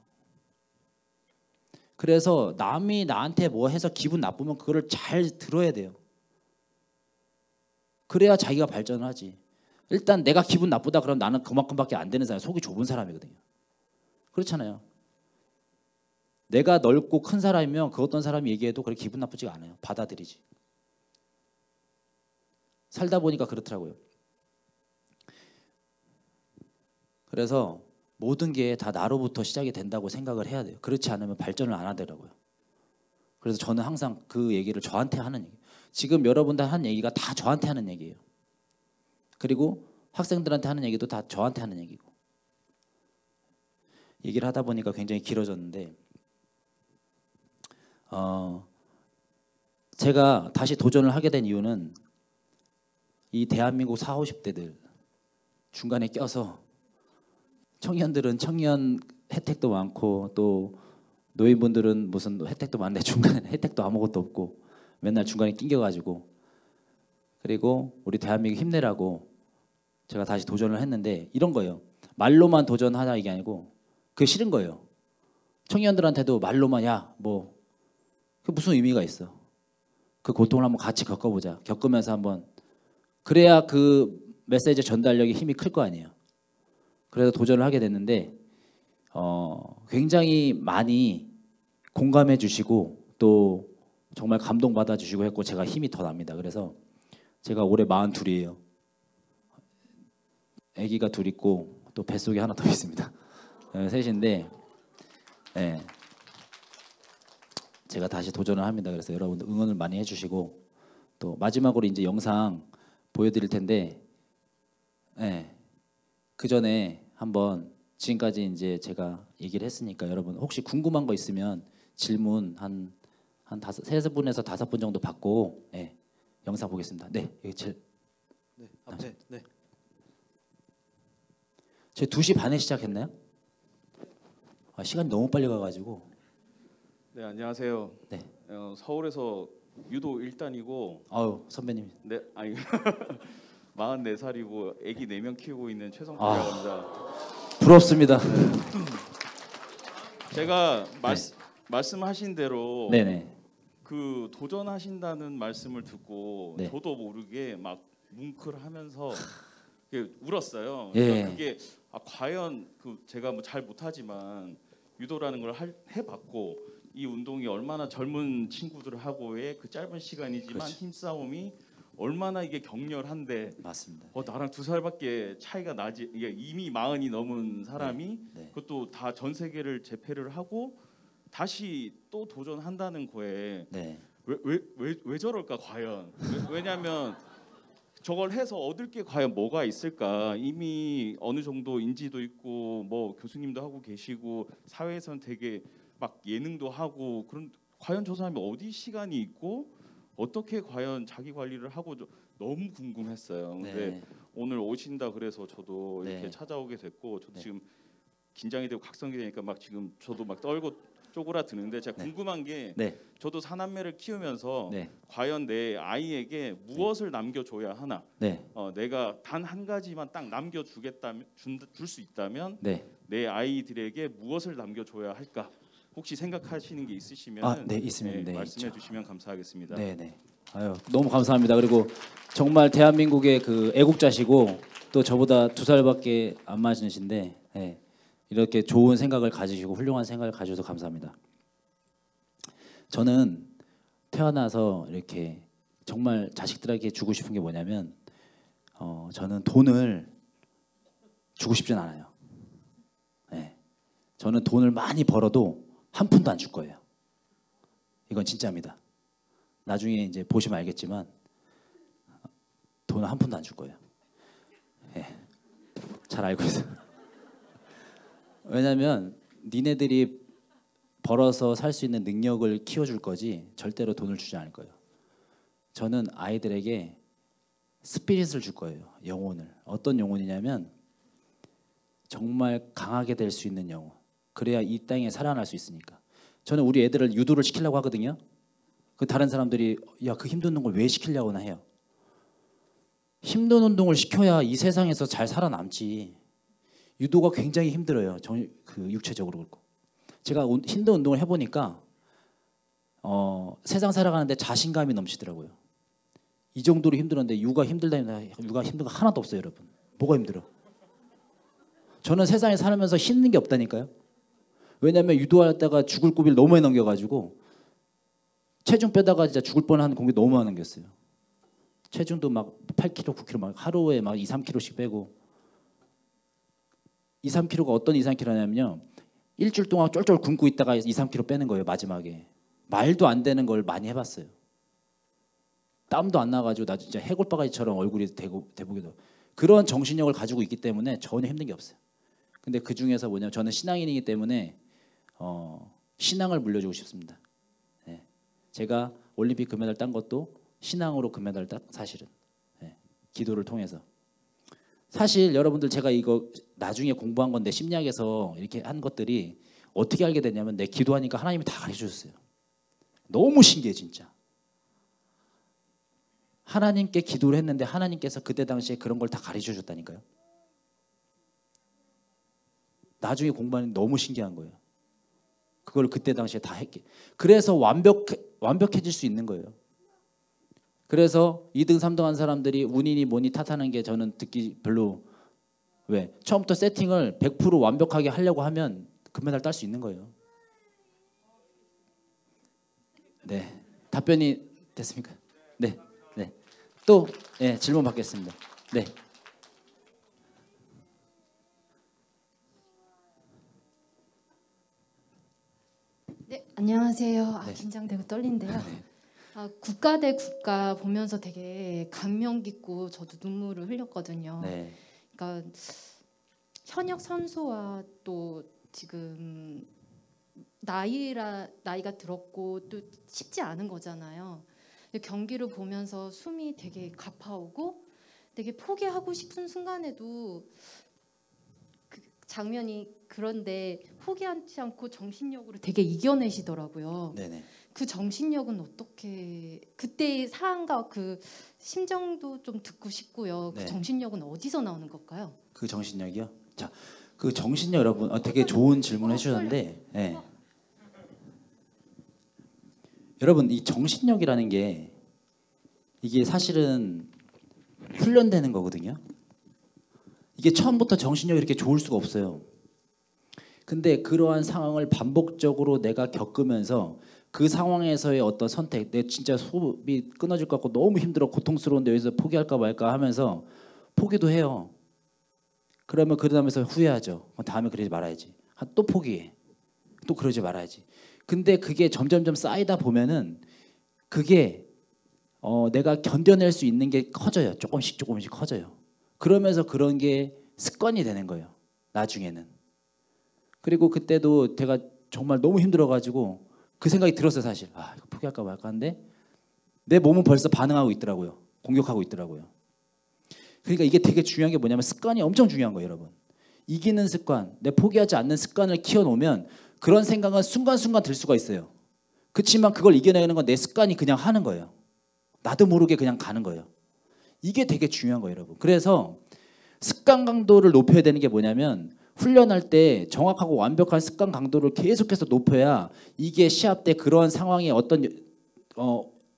그래서 남이 나한테 뭐 해서 기분 나쁘면 그거를 잘 들어야 돼요. 그래야 자기가 발전을 하지. 일단 내가 기분 나쁘다 그러면 나는 그만큼밖에 안 되는 사람, 속이 좁은 사람이거든요. 그렇잖아요. 내가 넓고 큰 사람이면 그 어떤 사람이 얘기해도 그렇게 기분 나쁘지가 않아요. 받아들이지. 살다 보니까 그렇더라고요. 그래서 모든 게 다 나로부터 시작이 된다고 생각을 해야 돼요. 그렇지 않으면 발전을 안 하더라고요. 그래서 저는 항상 그 얘기를 저한테 하는 얘기. 지금 여러분들 한 얘기가 다 저한테 하는 얘기예요. 그리고 학생들한테 하는 얘기도 다 저한테 하는 얘기고. 얘기를 하다 보니까 굉장히 길어졌는데 제가 다시 도전을 하게 된 이유는 이 대한민국 40, 50대들 중간에 껴서 청년들은 청년 혜택도 많고 또 노인분들은 무슨 혜택도 많은데 중간에 혜택도 아무것도 없고 맨날 중간에 낑겨가지고 그리고 우리 대한민국 힘내라고 제가 다시 도전을 했는데 이런 거예요. 말로만 도전하자 이게 아니고 그게 싫은 거예요. 청년들한테도 말로만 야 뭐 그 무슨 의미가 있어. 그 고통을 한번 같이 겪어보자. 겪으면서 한번 그래야 그 메시지 전달력이 힘이 클 거 아니에요. 그래서 도전을 하게 됐는데 굉장히 많이 공감해 주시고 또 정말 감동받아 주시고 했고 제가 힘이 더 납니다. 그래서 제가 올해 42이에요. 아기가 둘 있고 또 뱃속에 하나 더 있습니다. 셋인데 네. 제가 다시 도전을 합니다. 그래서 여러분들 응원을 많이 해주시고 또 마지막으로 이제 영상 보여드릴 텐데 네. 그 전에 한번 지금까지 이제 제가 얘기를 했으니까 여러분 혹시 궁금한 거 있으면 질문 한 3분에서 5분 정도 받고 네. 영상 보겠습니다. 네, 여기 제일 네, 앞에. 네. 저희 2시 반에 시작했나요? 아, 시간이 너무 빨리 가가지고. 네, 안녕하세요. 네. 서울에서 유도 1단이고 아유 선배님. 네, 아니 44살이고 아기 4명 키우고 있는 최성필이라고 아. 합니다. 부럽습니다. 제가 말씀하신 대로 네네. 그 도전하신다는 말씀을 듣고 네. 저도 모르게 막 뭉클하면서 울었어요. 예. 그러니까 그게 과연 그 제가 뭐 잘 못하지만 유도라는 걸 해봤고 이 운동이 얼마나 젊은 친구들하고의 그 짧은 시간이지만 그렇죠. 힘싸움이 얼마나 이게 격렬한데 맞습니다. 나랑 2살밖에 차이가 나지 이게 이미 40이 넘은 사람이 네. 그것도 다 전 세계를 제패를 하고 다시 또 도전한다는 거에 네. 왜 저럴까 과연 왜냐하면 저걸 해서 얻을 게 과연 뭐가 있을까 이미 어느 정도 인지도 있고 뭐 교수님도 하고 계시고 사회에서는 되게 막 예능도 하고 그런 과연 저 사람이 어디 시간이 있고 어떻게 과연 자기 관리를 하고 너무 궁금했어요. 근데 네. 오늘 오신다 그래서 저도 네. 이렇게 찾아오게 됐고 저도 네. 지금 긴장이 되고 각성이 되니까 막 지금 저도 막 떨고 쪼그라드는데 제가 네. 궁금한 게 네. 저도 사남매를 키우면서 네. 과연 내 아이에게 무엇을 남겨줘야 하나 네. 내가 단 한 가지만 딱 남겨주겠다면 줄 수 있다면 네. 내 아이들에게 무엇을 남겨줘야 할까 혹시 생각하시는 게 있으시면 아, 네, 있습니다. 네, 말씀해 있죠. 주시면 감사하겠습니다. 네네. 아유 너무 감사합니다. 그리고 정말 대한민국의 그 애국자시고 또 저보다 2살밖에 안 많으신데 네, 이렇게 좋은 생각을 가지시고 훌륭한 생각을 가지셔서 감사합니다. 저는 태어나서 이렇게 정말 자식들에게 주고 싶은 게 뭐냐면 저는 돈을 주고 싶진 않아요. 네. 저는 돈을 많이 벌어도 한 푼도 안 줄 거예요. 이건 진짜입니다. 나중에 이제 보시면 알겠지만 돈은 한 푼도 안 줄 거예요. 예, 잘 알고 있어요. 왜냐하면 니네들이 벌어서 살 수 있는 능력을 키워줄 거지 절대로 돈을 주지 않을 거예요. 저는 아이들에게 스피릿을 줄 거예요. 영혼을. 어떤 영혼이냐면 정말 강하게 될 수 있는 영혼. 그래야 이 땅에 살아날 수 있으니까. 저는 우리 애들을 유도를 시키려고 하거든요. 그 다른 사람들이 야, 그 힘든 운동을 왜 시키려고나 해요. 힘든 운동을 시켜야 이 세상에서 잘 살아남지. 유도가 굉장히 힘들어요. 그 육체적으로 그렇고. 제가 힘든 운동을 해보니까 세상 살아가는데 자신감이 넘치더라고요. 이 정도로 힘들었는데 육아 힘들다니 육아 힘든 거 하나도 없어요, 여러분. 뭐가 힘들어? 저는 세상에 살면서 힘든 게 없다니까요. 왜냐하면 유도할 때가 죽을 고비를 너무 많이 넘겨가지고 체중 빼다가 진짜 죽을 뻔한 공기 너무 많이 넘겼어요. 체중도 막 8kg, 9kg 막 하루에 막 2, 3kg씩 빼고 2, 3kg가 어떤 2, 3kg냐면요. 일주일 동안 쫄쫄 굶고 있다가 2, 3kg 빼는 거예요. 마지막에. 말도 안 되는 걸 많이 해봤어요. 땀도 안 나가지고 나 진짜 해골바가지처럼 얼굴이 대보기도 그런 정신력을 가지고 있기 때문에 전혀 힘든 게 없어요. 근데 그 중에서 뭐냐면 저는 신앙인이기 때문에 신앙을 물려주고 싶습니다. 네. 제가 올림픽 금메달 딴 것도 신앙으로 금메달을 땄 사실은 네. 기도를 통해서 사실 여러분들 제가 이거 나중에 공부한 건데 심리학에서 이렇게 한 것들이 어떻게 알게 됐냐면 내 기도하니까 하나님이 다 가르쳐 줬어요. 너무 신기해 진짜. 하나님께 기도를 했는데 하나님께서 그때 당시에 그런 걸 다 가르쳐 줬다니까요. 나중에 공부하는 너무 신기한 거예요. 그걸 그때 당시에 다 했기. 그래서 완벽해질 수 있는 거예요. 그래서 2등, 3등 한 사람들이 운이니 뭐니 탓하는 게 저는 듣기 별로 왜? 처음부터 세팅을 100% 완벽하게 하려고 하면 금메달 딸 수 있는 거예요. 네. 답변이 됐습니까? 네. 네. 또 네, 질문 받겠습니다. 네. 네, 안녕하세요. 네. 긴장되고 떨린데요. 국가 대 국가 보면서 되게 감명 깊고 저도 눈물을 흘렸거든요. 네. 그러니까 현역 선수와 또 지금 나이가 들었고 또 쉽지 않은 거잖아요. 근데 경기를 보면서 숨이 되게 가파오고 되게 포기하고 싶은 순간에도 그 장면이 그런데 포기하지 않고 정신력으로 되게 이겨내시더라고요. 네네. 그 정신력은 어떻게 그때의 상황과 그 심정도 좀 듣고 싶고요. 그 네. 정신력은 어디서 나오는 걸까요? 그 정신력이요? 자, 그 정신력 여러분 되게 좋은 질문 해주셨는데, 예. 여러분 이 정신력이라는 게 이게 사실은 훈련되는 거거든요. 이게 처음부터 정신력이 이렇게 좋을 수가 없어요. 근데 그러한 상황을 반복적으로 내가 겪으면서 그 상황에서의 어떤 선택, 내 진짜 호흡이 끊어질 것 같고 너무 힘들어 고통스러운데 여기서 포기할까 말까 하면서 포기도 해요. 그러면 그러면서 후회하죠. 다음에 그러지 말아야지. 또 포기해. 또 그러지 말아야지. 근데 그게 점점점 쌓이다 보면은 그게 내가 견뎌낼 수 있는 게 커져요. 조금씩 조금씩 커져요. 그러면서 그런 게 습관이 되는 거예요. 나중에는. 그리고 그때도 제가 정말 너무 힘들어가지고 그 생각이 들었어요. 사실. 아 이거 포기할까 말까 하는데 내 몸은 벌써 반응하고 있더라고요. 공격하고 있더라고요. 그러니까 이게 되게 중요한 게 뭐냐면 습관이 엄청 중요한 거예요. 여러분. 이기는 습관, 내 포기하지 않는 습관을 키워놓으면 그런 생각은 순간순간 들 수가 있어요. 그렇지만 그걸 이겨내는 건 내 습관이 그냥 하는 거예요. 나도 모르게 그냥 가는 거예요. 이게 되게 중요한 거예요. 여러분. 그래서 습관 강도를 높여야 되는 게 뭐냐면 훈련할 때 정확하고 완벽한 습관 강도를 계속해서 높여야 이게 시합 때 그런 상황에 어떤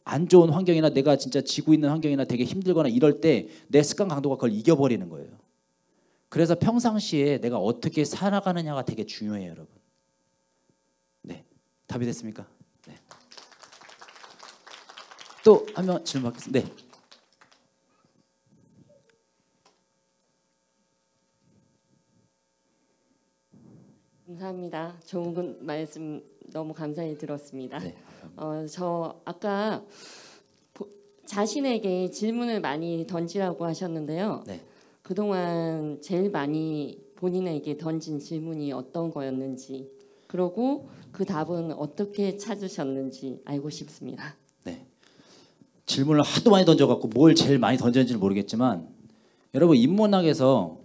안 좋은 환경이나 내가 진짜 지고 있는 환경이나 되게 힘들거나 이럴 때 내 습관 강도가 그걸 이겨버리는 거예요. 그래서 평상시에 내가 어떻게 살아가느냐가 되게 중요해요, 여러분. 네, 답이 됐습니까? 네. 또 한 명 질문 받겠습니다. 네. 감사합니다. 좋은 말씀 너무 감사히 들었습니다. 네. 저 아까 자신에게 질문을 많이 던지라고 하셨는데요. 네. 그동안 제일 많이 본인에게 던진 질문이 어떤 거였는지, 그리고 그 답은 어떻게 찾으셨는지 알고 싶습니다. 네. 질문을 하도 많이 던져갖고 뭘 제일 많이 던졌는지는 모르겠지만 여러분 인문학에서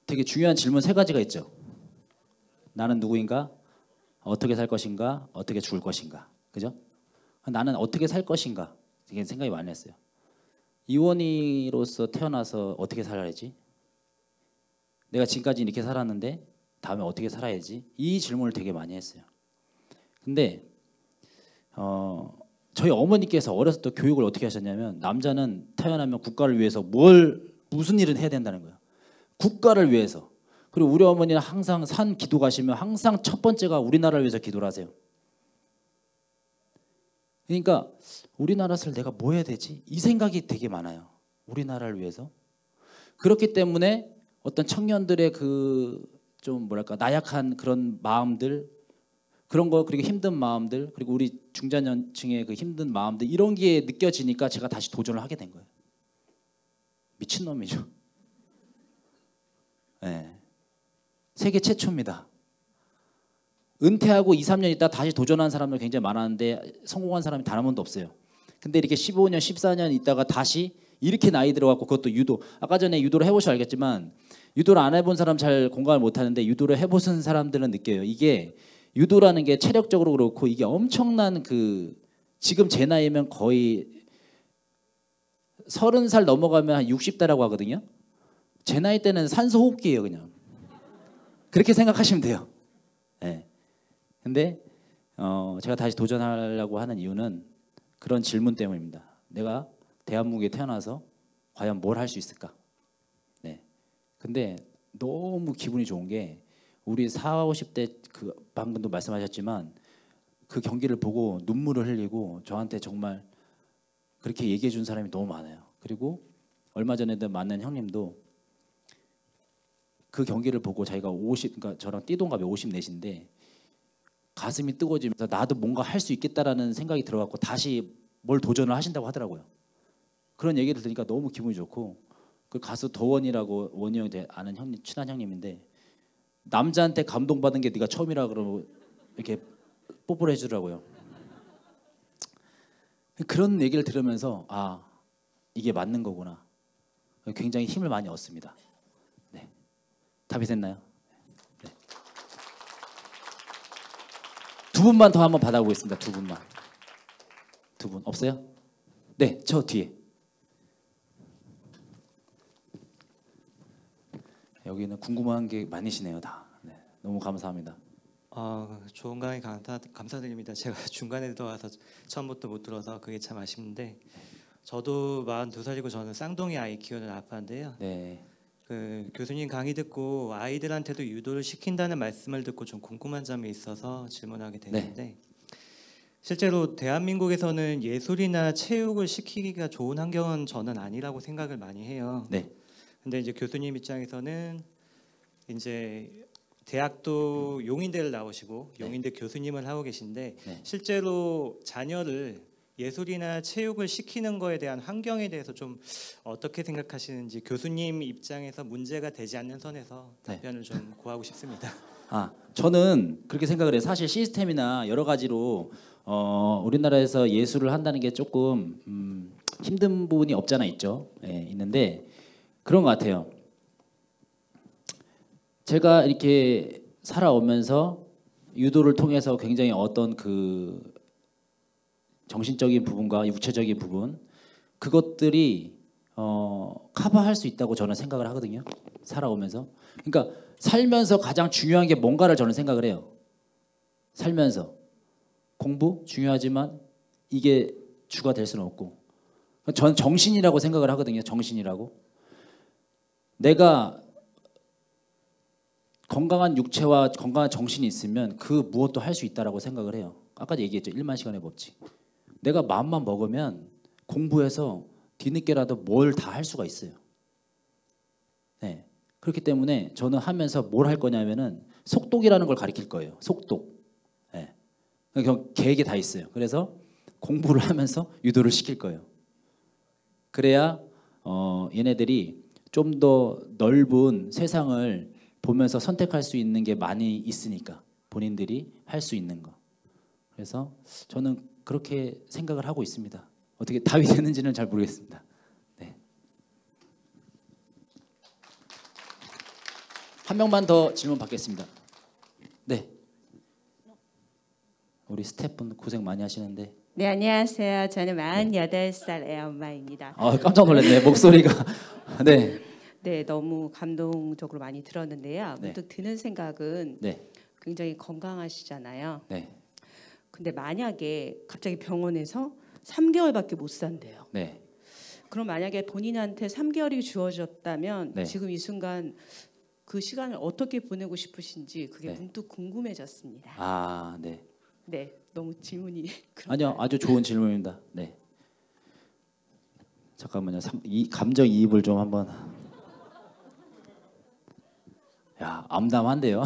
되게 중요한 질문 3가지가 있죠. 나는 누구인가? 어떻게 살 것인가? 어떻게 죽을 것인가? 그죠? 나는 어떻게 살 것인가? 되게 생각이 많이 했어요. 이원희로서 태어나서 어떻게 살아야지? 내가 지금까지 이렇게 살았는데 다음에 어떻게 살아야지? 이 질문을 되게 많이 했어요. 근데 저희 어머니께서 어렸을 때 교육을 어떻게 하셨냐면 남자는 태어나면 국가를 위해서 무슨 일은 해야 된다는 거예요. 국가를 위해서. 그리고 우리 어머니는 항상 산 기도 가시면 항상 첫 번째가 우리나라를 위해서 기도를 하세요. 그러니까 우리나라 살 내가 뭐 해야 되지? 이 생각이 되게 많아요. 우리나라를 위해서. 그렇기 때문에 어떤 청년들의 그 좀 뭐랄까 나약한 그런 마음들 그런 거 그리고 힘든 마음들 그리고 우리 중장년층의 그 힘든 마음들 이런 게 느껴지니까 제가 다시 도전을 하게 된 거예요. 미친놈이죠. 네. 세계 최초입니다. 은퇴하고 2, 3년 있다 다시 도전한 사람들 굉장히 많았는데 성공한 사람이 단 한 번도 없어요. 근데 이렇게 15년, 14년 있다가 다시 이렇게 나이 들어갖고 그것도 유도. 아까 전에 유도를 해보셔 알겠지만 유도를 안 해본 사람 잘 공감을 못하는데 유도를 해보신 사람들은 느껴요. 이게 유도라는 게 체력적으로 그렇고 이게 엄청난 그 지금 제 나이면 거의 30살 넘어가면 한 60대라고 하거든요. 제 나이 때는 산소 호흡기예요 그냥. 그렇게 생각하시면 돼요. 네. 근데 제가 다시 도전하려고 하는 이유는 그런 질문 때문입니다. 내가 대한민국에 태어나서 과연 뭘 할 수 있을까? 네. 근데 너무 기분이 좋은 게 우리 40, 50대 그 방금도 말씀하셨지만 그 경기를 보고 눈물을 흘리고 저한테 정말 그렇게 얘기해 준 사람이 너무 많아요. 그리고 얼마 전에도 만난 형님도 그 경기를 보고 자기가 50, 그러니까 저랑 띠동갑이 54인데 가슴이 뜨거워지면서 나도 뭔가 할 수 있겠다라는 생각이 들어갖고 다시 뭘 도전을 하신다고 하더라고요. 그런 얘기를 들으니까 너무 기분이 좋고 그 가수 더원이라고 원희 형 아는 형님 친한 형님인데 남자한테 감동받은 게 네가 처음이라 그러고 이렇게 뽀뽀를 해주더라고요. 그런 얘기를 들으면서 아 이게 맞는 거구나. 굉장히 힘을 많이 얻습니다. 네. 답이 됐나요? 네. 두 분만 더 한번 받아보겠습니다. 두 분만. 두 분 없어요? 네, 저 뒤에. 여기는 궁금한 게 많으시네요, 다. 네, 너무 감사합니다. 좋은 강의 감사드립니다. 제가 중간에 들어와서 처음부터 못 들어서 그게 참 아쉽는데 저도 42살이고 저는 쌍둥이 아이 키우는 아빠인데요. 네. 그 교수님 강의 듣고 아이들한테도 유도를 시킨다는 말씀을 듣고 좀 궁금한 점이 있어서 질문하게 됐는데 실제로 대한민국에서는 예술이나 체육을 시키기가 좋은 환경은 저는 아니라고 생각을 많이 해요. 네. 근데 이제 교수님 입장에서는 이제 대학도 용인대를 나오시고 용인대 교수님을 하고 계신데 실제로 자녀를 예술이나 체육을 시키는 거에 대한 환경에 대해서 좀 어떻게 생각하시는지 교수님 입장에서 문제가 되지 않는 선에서 답변을 좀 구하고 싶습니다. 저는 그렇게 생각을 해요. 사실 시스템이나 여러 가지로 우리나라에서 예술을 한다는 게 조금 힘든 부분이 없잖아 있죠. 있는데 그런 것 같아요. 제가 이렇게 살아오면서 유도를 통해서 굉장히 어떤 그 정신적인 부분과 육체적인 부분 그것들이 커버할 수 있다고 저는 생각을 하거든요. 살아오면서. 그러니까 살면서 가장 중요한 게 뭔가를 저는 생각을 해요. 살면서 공부 중요하지만 이게 주가 될 수는 없고 저는 정신이라고 생각을 하거든요. 정신이라고. 내가 건강한 육체와 건강한 정신이 있으면 그 무엇도 할 수 있다라고 생각을 해요. 아까 얘기했죠. 1만 시간의 법칙. 내가 마음만 먹으면 공부해서 뒤늦게라도 뭘 다 할 수가 있어요. 네. 그렇기 때문에 저는 하면서 뭘 할 거냐면은 속독이라는 걸 가르칠 거예요. 속독. 네. 계획이 다 있어요. 그래서 공부를 하면서 유도를 시킬 거예요. 그래야 얘네들이 좀 더 넓은 세상을 보면서 선택할 수 있는 게 많이 있으니까 본인들이 할 수 있는 거. 그래서 저는 그렇게 생각을 하고 있습니다. 어떻게 답이 되는지는 잘 모르겠습니다. 네. 한 명만 더 질문 받겠습니다. 네. 우리 스태프분 고생 많이 하시는데. 네, 안녕하세요. 저는 48살 애 엄마입니다. 깜짝 놀랐네. 목소리가. 네. 네, 너무 감동적으로 많이 들었는데요. 네. 문득 드는 생각은 굉장히 건강하시잖아요. 네. 근데 만약에 갑자기 병원에서 3개월밖에 못 산대요. 네. 그럼 만약에 본인한테 3개월이 주어졌다면 네. 지금 이 순간 그 시간을 어떻게 보내고 싶으신지 그게 네. 문득 궁금해졌습니다. 아, 네. 네, 너무 질문이 아니요, 아주 좋은 질문입니다. 네. 잠깐만요. 이 감정이입을 좀 한번. 야, 암담한데요.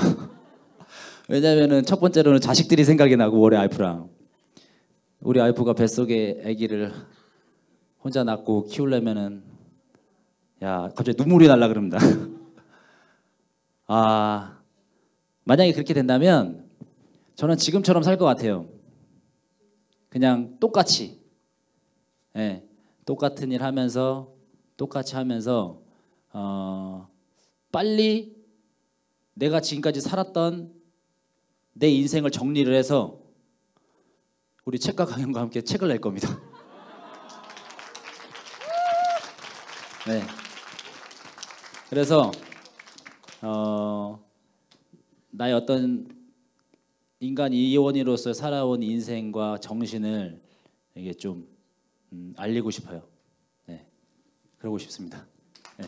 왜냐면은 첫 번째로는 자식들이 생각이 나고 올해 와이프랑 우리 와이프가 뱃속에 아기를 혼자 낳고 키우려면은 야 갑자기 눈물이 날라 그럽니다. 만약에 그렇게 된다면 저는 지금처럼 살 것 같아요. 그냥 똑같이 똑같은 일 하면서 똑같이 하면서 빨리 내가 지금까지 살았던 내 인생을 정리를 해서 우리 책과 강연과 함께 책을 낼 겁니다. 네. 그래서 나의 어떤 인간 이원이로서 살아온 인생과 정신을 이게 좀 알리고 싶어요. 네. 그러고 싶습니다. 네.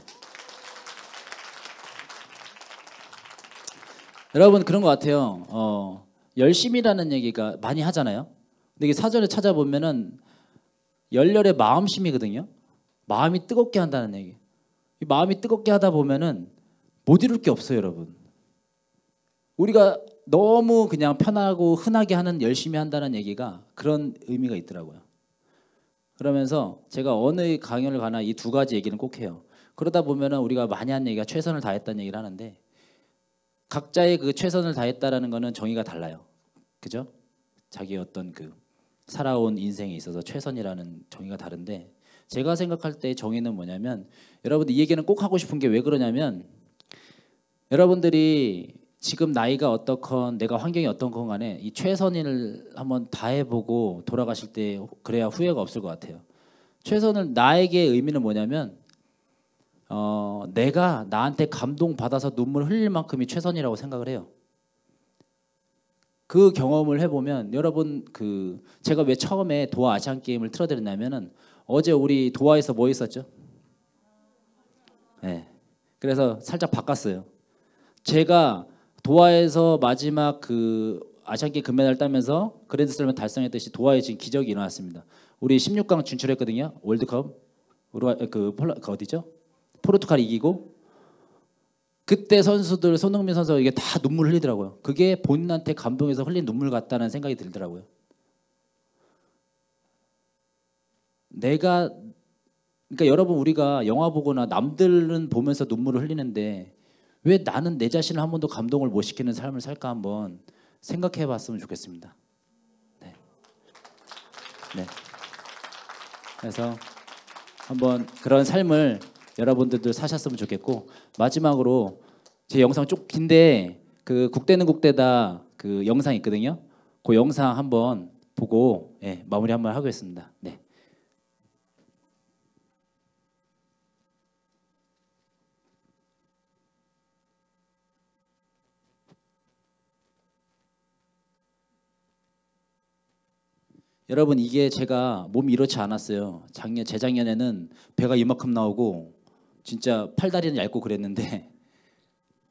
여러분 그런 것 같아요. 열심이라는 얘기가 많이 하잖아요. 근데 이게 사전에 찾아보면은 열렬의 마음심이거든요. 마음이 뜨겁게 한다는 얘기. 이 마음이 뜨겁게 하다 보면은 못 이룰 게 없어요, 여러분. 우리가 너무 그냥 편하고 흔하게 하는 열심히 한다는 얘기가 그런 의미가 있더라고요. 그러면서 제가 어느 강연을 가나 이 두 가지 얘기는 꼭 해요. 그러다 보면은 우리가 많이 한 얘기가 최선을 다했다는 얘기를 하는데 각자의 그 최선을 다했다라는 거는 정의가 달라요. 그죠? 자기의 어떤 그 살아온 인생에 있어서 최선이라는 정의가 다른데 제가 생각할 때 정의는 뭐냐면 여러분들 이 얘기는 꼭 하고 싶은 게 왜 그러냐면 여러분들이 지금 나이가 어떻건 내가 환경이 어떤건 간에 이 최선을 한번 다해보고 돌아가실 때 그래야 후회가 없을 것 같아요. 최선을 나에게 의미는 뭐냐면 내가 나한테 감동받아서 눈물 흘릴 만큼이 최선이라고 생각을 해요. 그 경험을 해보면 여러분 제가 왜 처음에 도하 아시안 게임을 틀어드렸냐면은 어제 우리 도하에서 뭐 있었죠? 네. 그래서 살짝 바꿨어요. 제가 도하에서 마지막 아시안 게임 금메달 따면서 그랜드슬램을 달성했듯이 도하에 지금 기적이 일어났습니다. 우리 16강 진출했거든요. 월드컵. 어디죠? 포르투갈 이기고 그때 선수들 손흥민 선수가 이게 다 눈물 흘리더라고요. 그게 본인한테 감동해서 흘린 눈물 같다는 생각이 들더라고요. 그러니까 여러분 우리가 영화 보거나 남들은 보면서 눈물을 흘리는데 왜 나는 내 자신을 한 번도 감동을 못 시키는 삶을 살까 한번 생각해 봤으면 좋겠습니다. 네. 네. 그래서 한번 그런 삶을 여러분들도 사셨으면 좋겠고 마지막으로 제 영상 좀 긴데 국대는 국대다 영상 있거든요. 그 영상 한번 보고 마무리 한번 하겠습니다. 네. 여러분 이게 제가 몸이 이렇지 않았어요. 재작년에는 배가 이만큼 나오고 진짜 팔다리는 얇고 그랬는데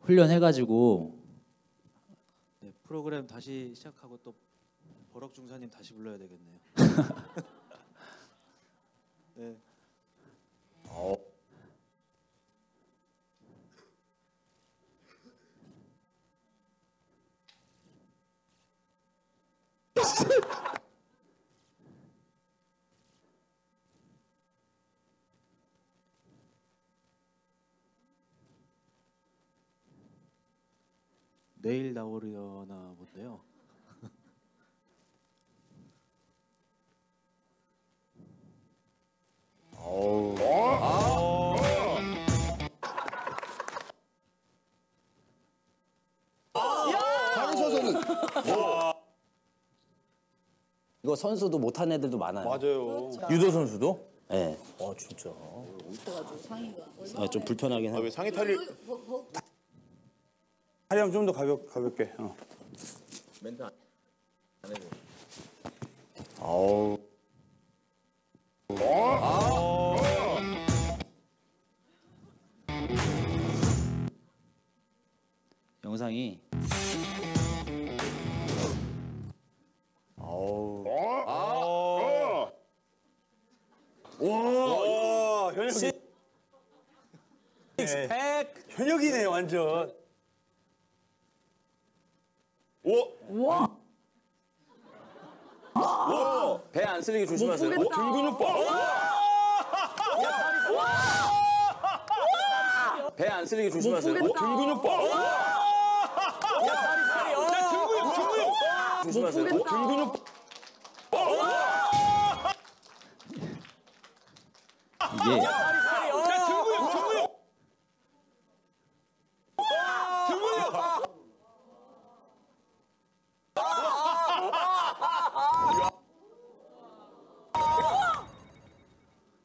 훈련해가지고 네, 프로그램 다시 시작하고 또 버럭 중사님 다시 불러야 되겠네요. 네. 내일 나오려나 본데요. 이거 선수도 못한 애들도 많아요. 맞아요. 유도 선수도? 네. 진짜. 좀 불편하긴 해. 왜 상의 탈의하면 좀 더 가볍게. 멘트 안 해도. 아우. 영상이 와, 현역이. 현역이네 완전. 배 안 쓸리게 조심하세요. 등 근육 봐. 배 안 쓸리게 조심하세요. 등 근육 봐. 조심하세요. 등 근육. 이게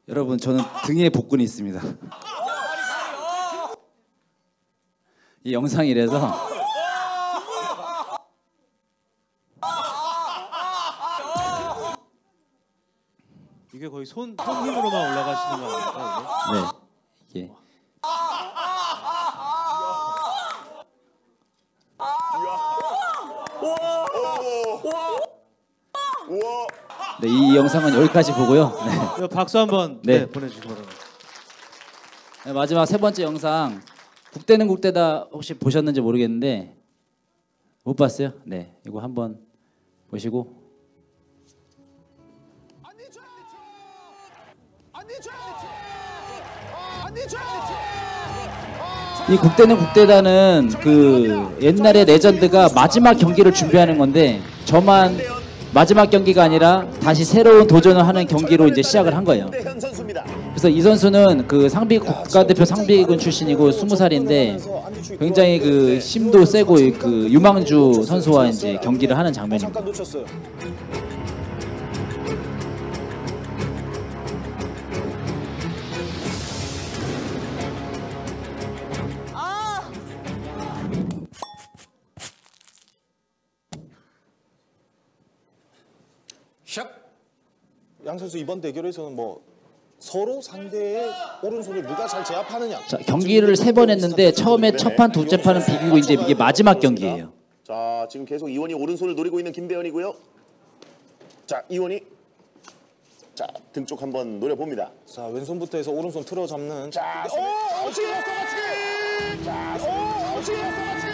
여러분 저는 등에 복근이 있습니다. 이 영상이라서 이게 거의 손 힘으로만 올라가시는 거 아닙니까? 네 이게 네, 이 영상은 여기까지 보고요. 네. 박수 한번 보내주시기 바랍니다. 네, 마지막 세 번째 영상 국대는 국대다 혹시 보셨는지 모르겠는데 못 봤어요? 네, 이거 한번 보시고 이 국대는 국대다는 옛날에 레전드가 마지막 경기를 준비하는 건데 저만 마지막 경기가 아니라 다시 새로운 도전을 하는 경기로 이제 시작을 한 거예요. 김대현 선수입니다. 그래서 이 선수는 그 상비 국가대표 상비군 출신이고 20살인데 굉장히 그 힘도 세고 그 유망주 선수와 이제 경기를 하는 장면입니다. 잠깐 놓쳤어요. 샵. 양 선수 이번 대결에서는 뭐 서로 상대의 오른손을 누가 잘 제압하느냐. 자, 경기를 3번 했는데 처음에 첫 판, 둘째 판은 비기고 이제 이게 마지막 경기예요. 자, 지금 계속 이원이 오른손을 노리고 있는 김대현이고요. 자, 이원이 자, 등 쪽 한번 노려봅니다. 자, 왼손부터 해서 오른손 틀어 잡는. 자, 어치기 했어, 어치기. 자, 어치기 했어, 어치기.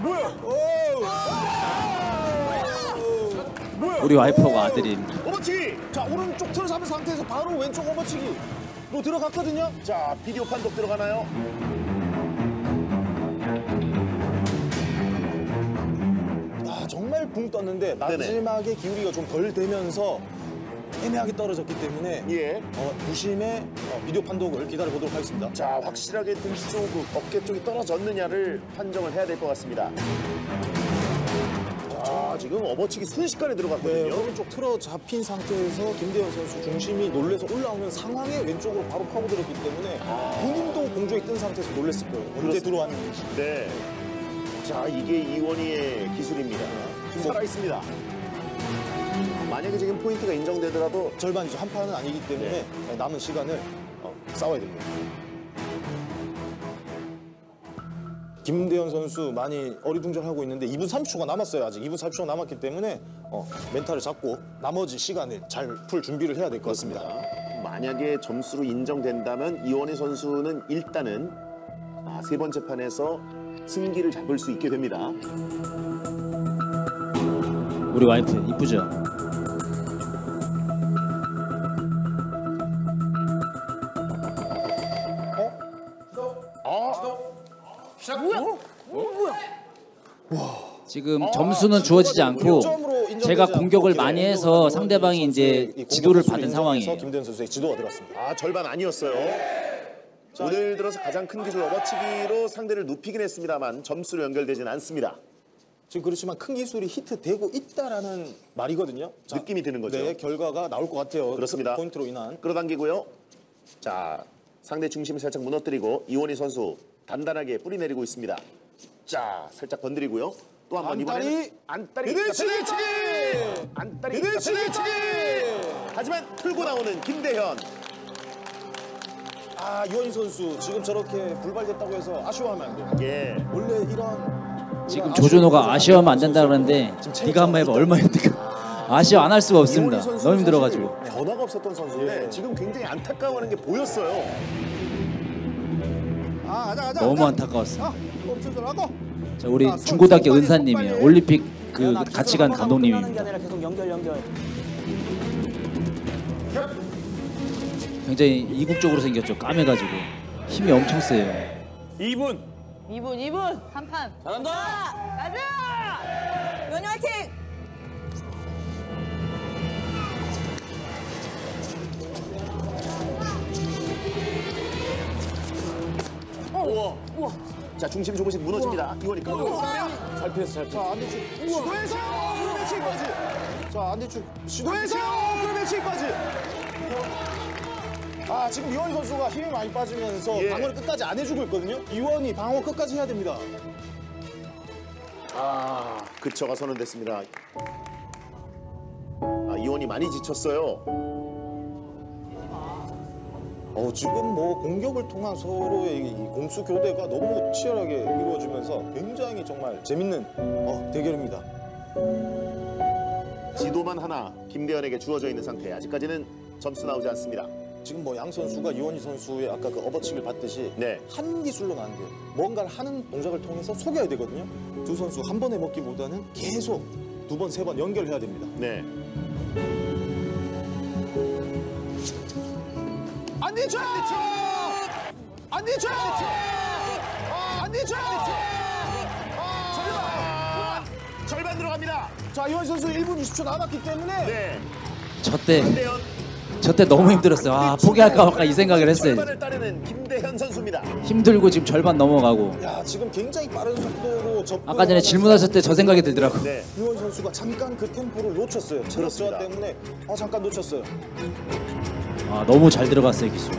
뭐야? 우리 와이프가 아들입니다. 오버치기. 자, 오른쪽 틀어 잡은 상태에서 바로 왼쪽 오버치기로 들어갔거든요. 자, 비디오 판독 들어가나요? 아, 정말 붕 떴는데 마지막에 기울이가 좀 덜 되면서 애매하게 떨어졌기 때문에 예. 부심의 비디오 판독을 기다려 보도록 하겠습니다. 자, 확실하게 등 쪽, 어깨 쪽이 떨어졌느냐를 판정을 해야 될 것 같습니다. 자, 지금 어버치기 순식간에 들어갔거든요. 네, 오른쪽 틀어 잡힌 상태에서 김대현 선수 중심이 놀래서 올라오는 상황에 왼쪽으로 바로 파고들었기 때문에 본인도 공중에 뜬 상태에서 놀랬을 거예요. 언제 들어왔는지. 네. 자, 이게 이원희의 기술입니다. 지금 살아있습니다. 만약에 지금 포인트가 인정되더라도 절반이죠. 한 판은 아니기 때문에 남은 시간을 싸워야 됩니다. 김대현 선수 많이 어리둥절하고 있는데 2분 30초가 남았어요. 아직 2분 30초가 남았기 때문에 멘탈을 잡고 나머지 시간을 잘 풀 준비를 해야 될 것 같습니다. 만약에 점수로 인정된다면 이원희 선수는 일단은 세 번째 판에서 승기를 잡을 수 있게 됩니다. 우리 와이프 이쁘죠? 지금 점수는 주어지지 않고 제가 공격을 많이 해서 상대방이 이제 지도를 받은 상황이에요. 김대현 선수의 지도가 들어갔습니다. 절반 아니었어요. 오늘 들어서 가장 큰 기술 어버치기로 상대를 눕히긴 했습니다만 점수로 연결되지는 않습니다. 지금 그렇지만 큰 기술이 히트되고 있다라는 말이거든요. 자, 느낌이 드는 거죠. 네, 결과가 나올 것 같아요. 그렇습니다. 포인트로 인한. 끌어당기고요. 자, 상대 중심을 살짝 무너뜨리고 이원희 선수 단단하게 뿌리 내리고 있습니다. 자, 살짝 건드리고요. 또 한 번 이번에는 안따리 비대치기! 안따리 비대치기! 하지만 풀고 나오는 김대현. 아, 이원희 선수 지금 저렇게 불발됐다고 해서 아쉬워하면 안 돼요. 예. 원래 이런 지금 조준호가 아쉬워하면 안 된다 그러는데 네가 한번 해봐. 얼마나 힘들까. 아쉬워 안 할 수가 없습니다. 너무 힘들어가지고. 변화가 없었던 선수인데 지금 굉장히 안타까워하는 게 보였어요. 너무 안타까웠어. 멈춰서라고. 자, 우리 중고등학교 은사님이요. 올림픽 그 같이 간 감독님입니다. 계속 연결. 굉장히 이국적으로 생겼죠. 까매가지고 힘이 엄청 세요. 2분. 2분. 한 판. 잘한다. 가자. 연희 화이팅. 우와. 자, 중심 조금씩 무너집니다. 이원희 끌고. 잘 피했어. 자, 안대축 시도해서 그러면 치기까지. 자, 안대축 시도해서 그러면 치기까지. 아, 지금 이원희 선수가 힘이 많이 빠지면서 방어를 끝까지 안 해주고 있거든요. 이원희 방어 끝까지 해야 됩니다. 그쳐가 선언됐습니다. 이원희 많이 지쳤어요. 지금 뭐 공격을 통한 서로의 이 공수 교대가 너무 치열하게 이루어지면서 굉장히 정말 재밌는 대결입니다. 지도만 하나 김대현에게 주어져 있는 상태. 아직까지는 점수 나오지 않습니다. 지금 뭐 양 선수가 이원희 선수의 아까 그 어버치기를 받듯이 한 기술로는 안 돼요. 뭔가를 하는 동작을 통해서 속여야 되거든요. 두 선수 한 번에 먹기보다는 계속 두 번, 세 번 연결해야 됩니다. 네. 안디쳐! 안디쳐! 안디쳐! 갑니다. 자, 이원희 선수 1분 20초 남았기 때문에 네. 저 때 너무 힘들었어요. 아, 포기할까 말까 이 생각을 했어요. 절반을 따르는 김대현 선수입니다. 힘들고 지금 절반 넘어가고. 야, 지금 굉장히 빠른 속도로 접근. 아까 전에 질문하셨을 때 저 생각이 들더라고요. 네. 이원희 선수가 잠깐 그 템포를 놓쳤어요. 체력 저하 때문에 잠깐 놓쳤어요. 아, 너무 잘 들어갔어요, 기술.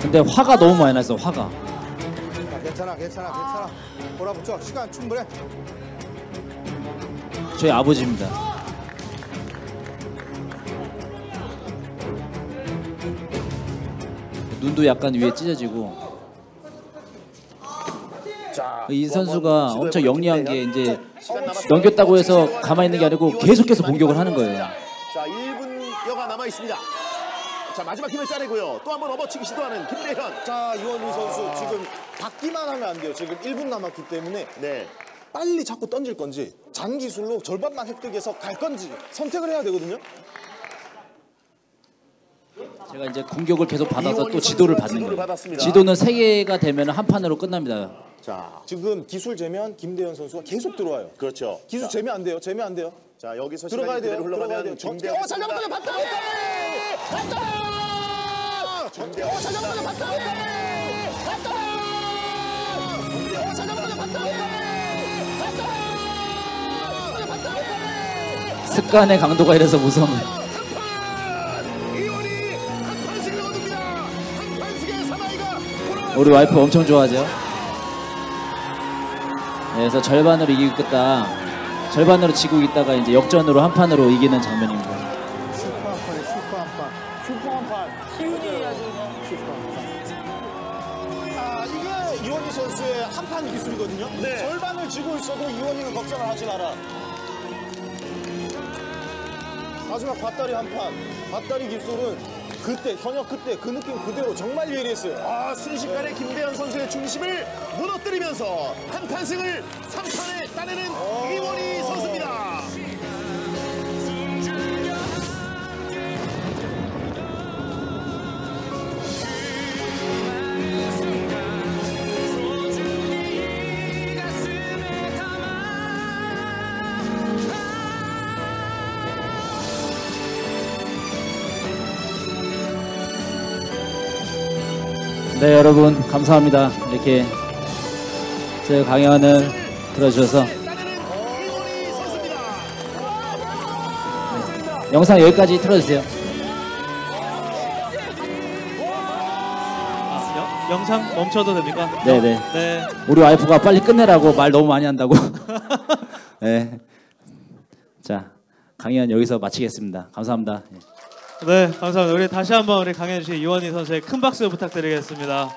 근데 화가 너무 많이 났어, 화가. 야, 괜찮아. 몰아붙여. 시간 충분해. 저희 아버지입니다. 눈도 약간 위에 찢어지고. 이 선수가 엄청 영리한 게 이제 넘겼다고 해서 가만히 있는 게 아니고 계속해서 공격을 하는 거예요. 자, 1분여가 남아 있습니다. 자, 마지막 힘을 짜내고요. 또 한 번 업어치기 시도하는 김대현. 자, 이원희 선수 지금 받기만 하면 안 돼요. 지금 1분 남았기 때문에 네. 빨리 자꾸 던질 건지 잔기술로 절반만 획득해서 갈 건지 선택을 해야 되거든요. 제가 이제 공격을 계속 받아서 또 지도를 받는 거예요. 받았습니다. 지도는 3개가 되면 한 판으로 끝납니다. 자, 지금 기술 재면 김대현 선수가 계속 들어와요. 그렇죠. 기술 재면 안 돼요. 재면 안 돼요. 자, 여기서 들어가야 시간이 돼요. 그대로 들어가야 흘러가면 돼요. 김대현 잘 잡았다. 봤다. 잘 잡았다. 봤다. 습관의 강도가 이래서 무서운 거예요. 우리 와이프 엄청 좋아하죠. 그래서 절반으로 이기고 있다. 절반으로 지고 있다가 이제 역전으로 한 판으로 이기는 장면입니다. 슈퍼 한 판. 시윤이 아주 아, 이게 이원희 선수의 한판 기술이거든요. 네. 절반을 쥐고 있어도 이원희는 걱정을 하지 마라. 마지막 밧다리 한 판. 밧다리 기술은 그때 현역 그때 그 느낌 그대로 정말 예리했어요. 아, 순식간에 김대현 선수의 중심을 무너뜨리면서 한 판승을 3판에 따내는 이원희 선수입니다. 네, 여러분 감사합니다. 이렇게 제 강연을 들어주셔서. 네, 영상 여기까지 틀어주세요. 영상 멈춰도 됩니까? 네네. 네. 우리 와이프가 빨리 끝내라고 말 너무 많이 한다고. 네. 자, 강연 여기서 마치겠습니다. 감사합니다. 네, 감사합니다. 우리 다시 한번 우리 강해주신 이원희 선수의 큰 박수 부탁드리겠습니다.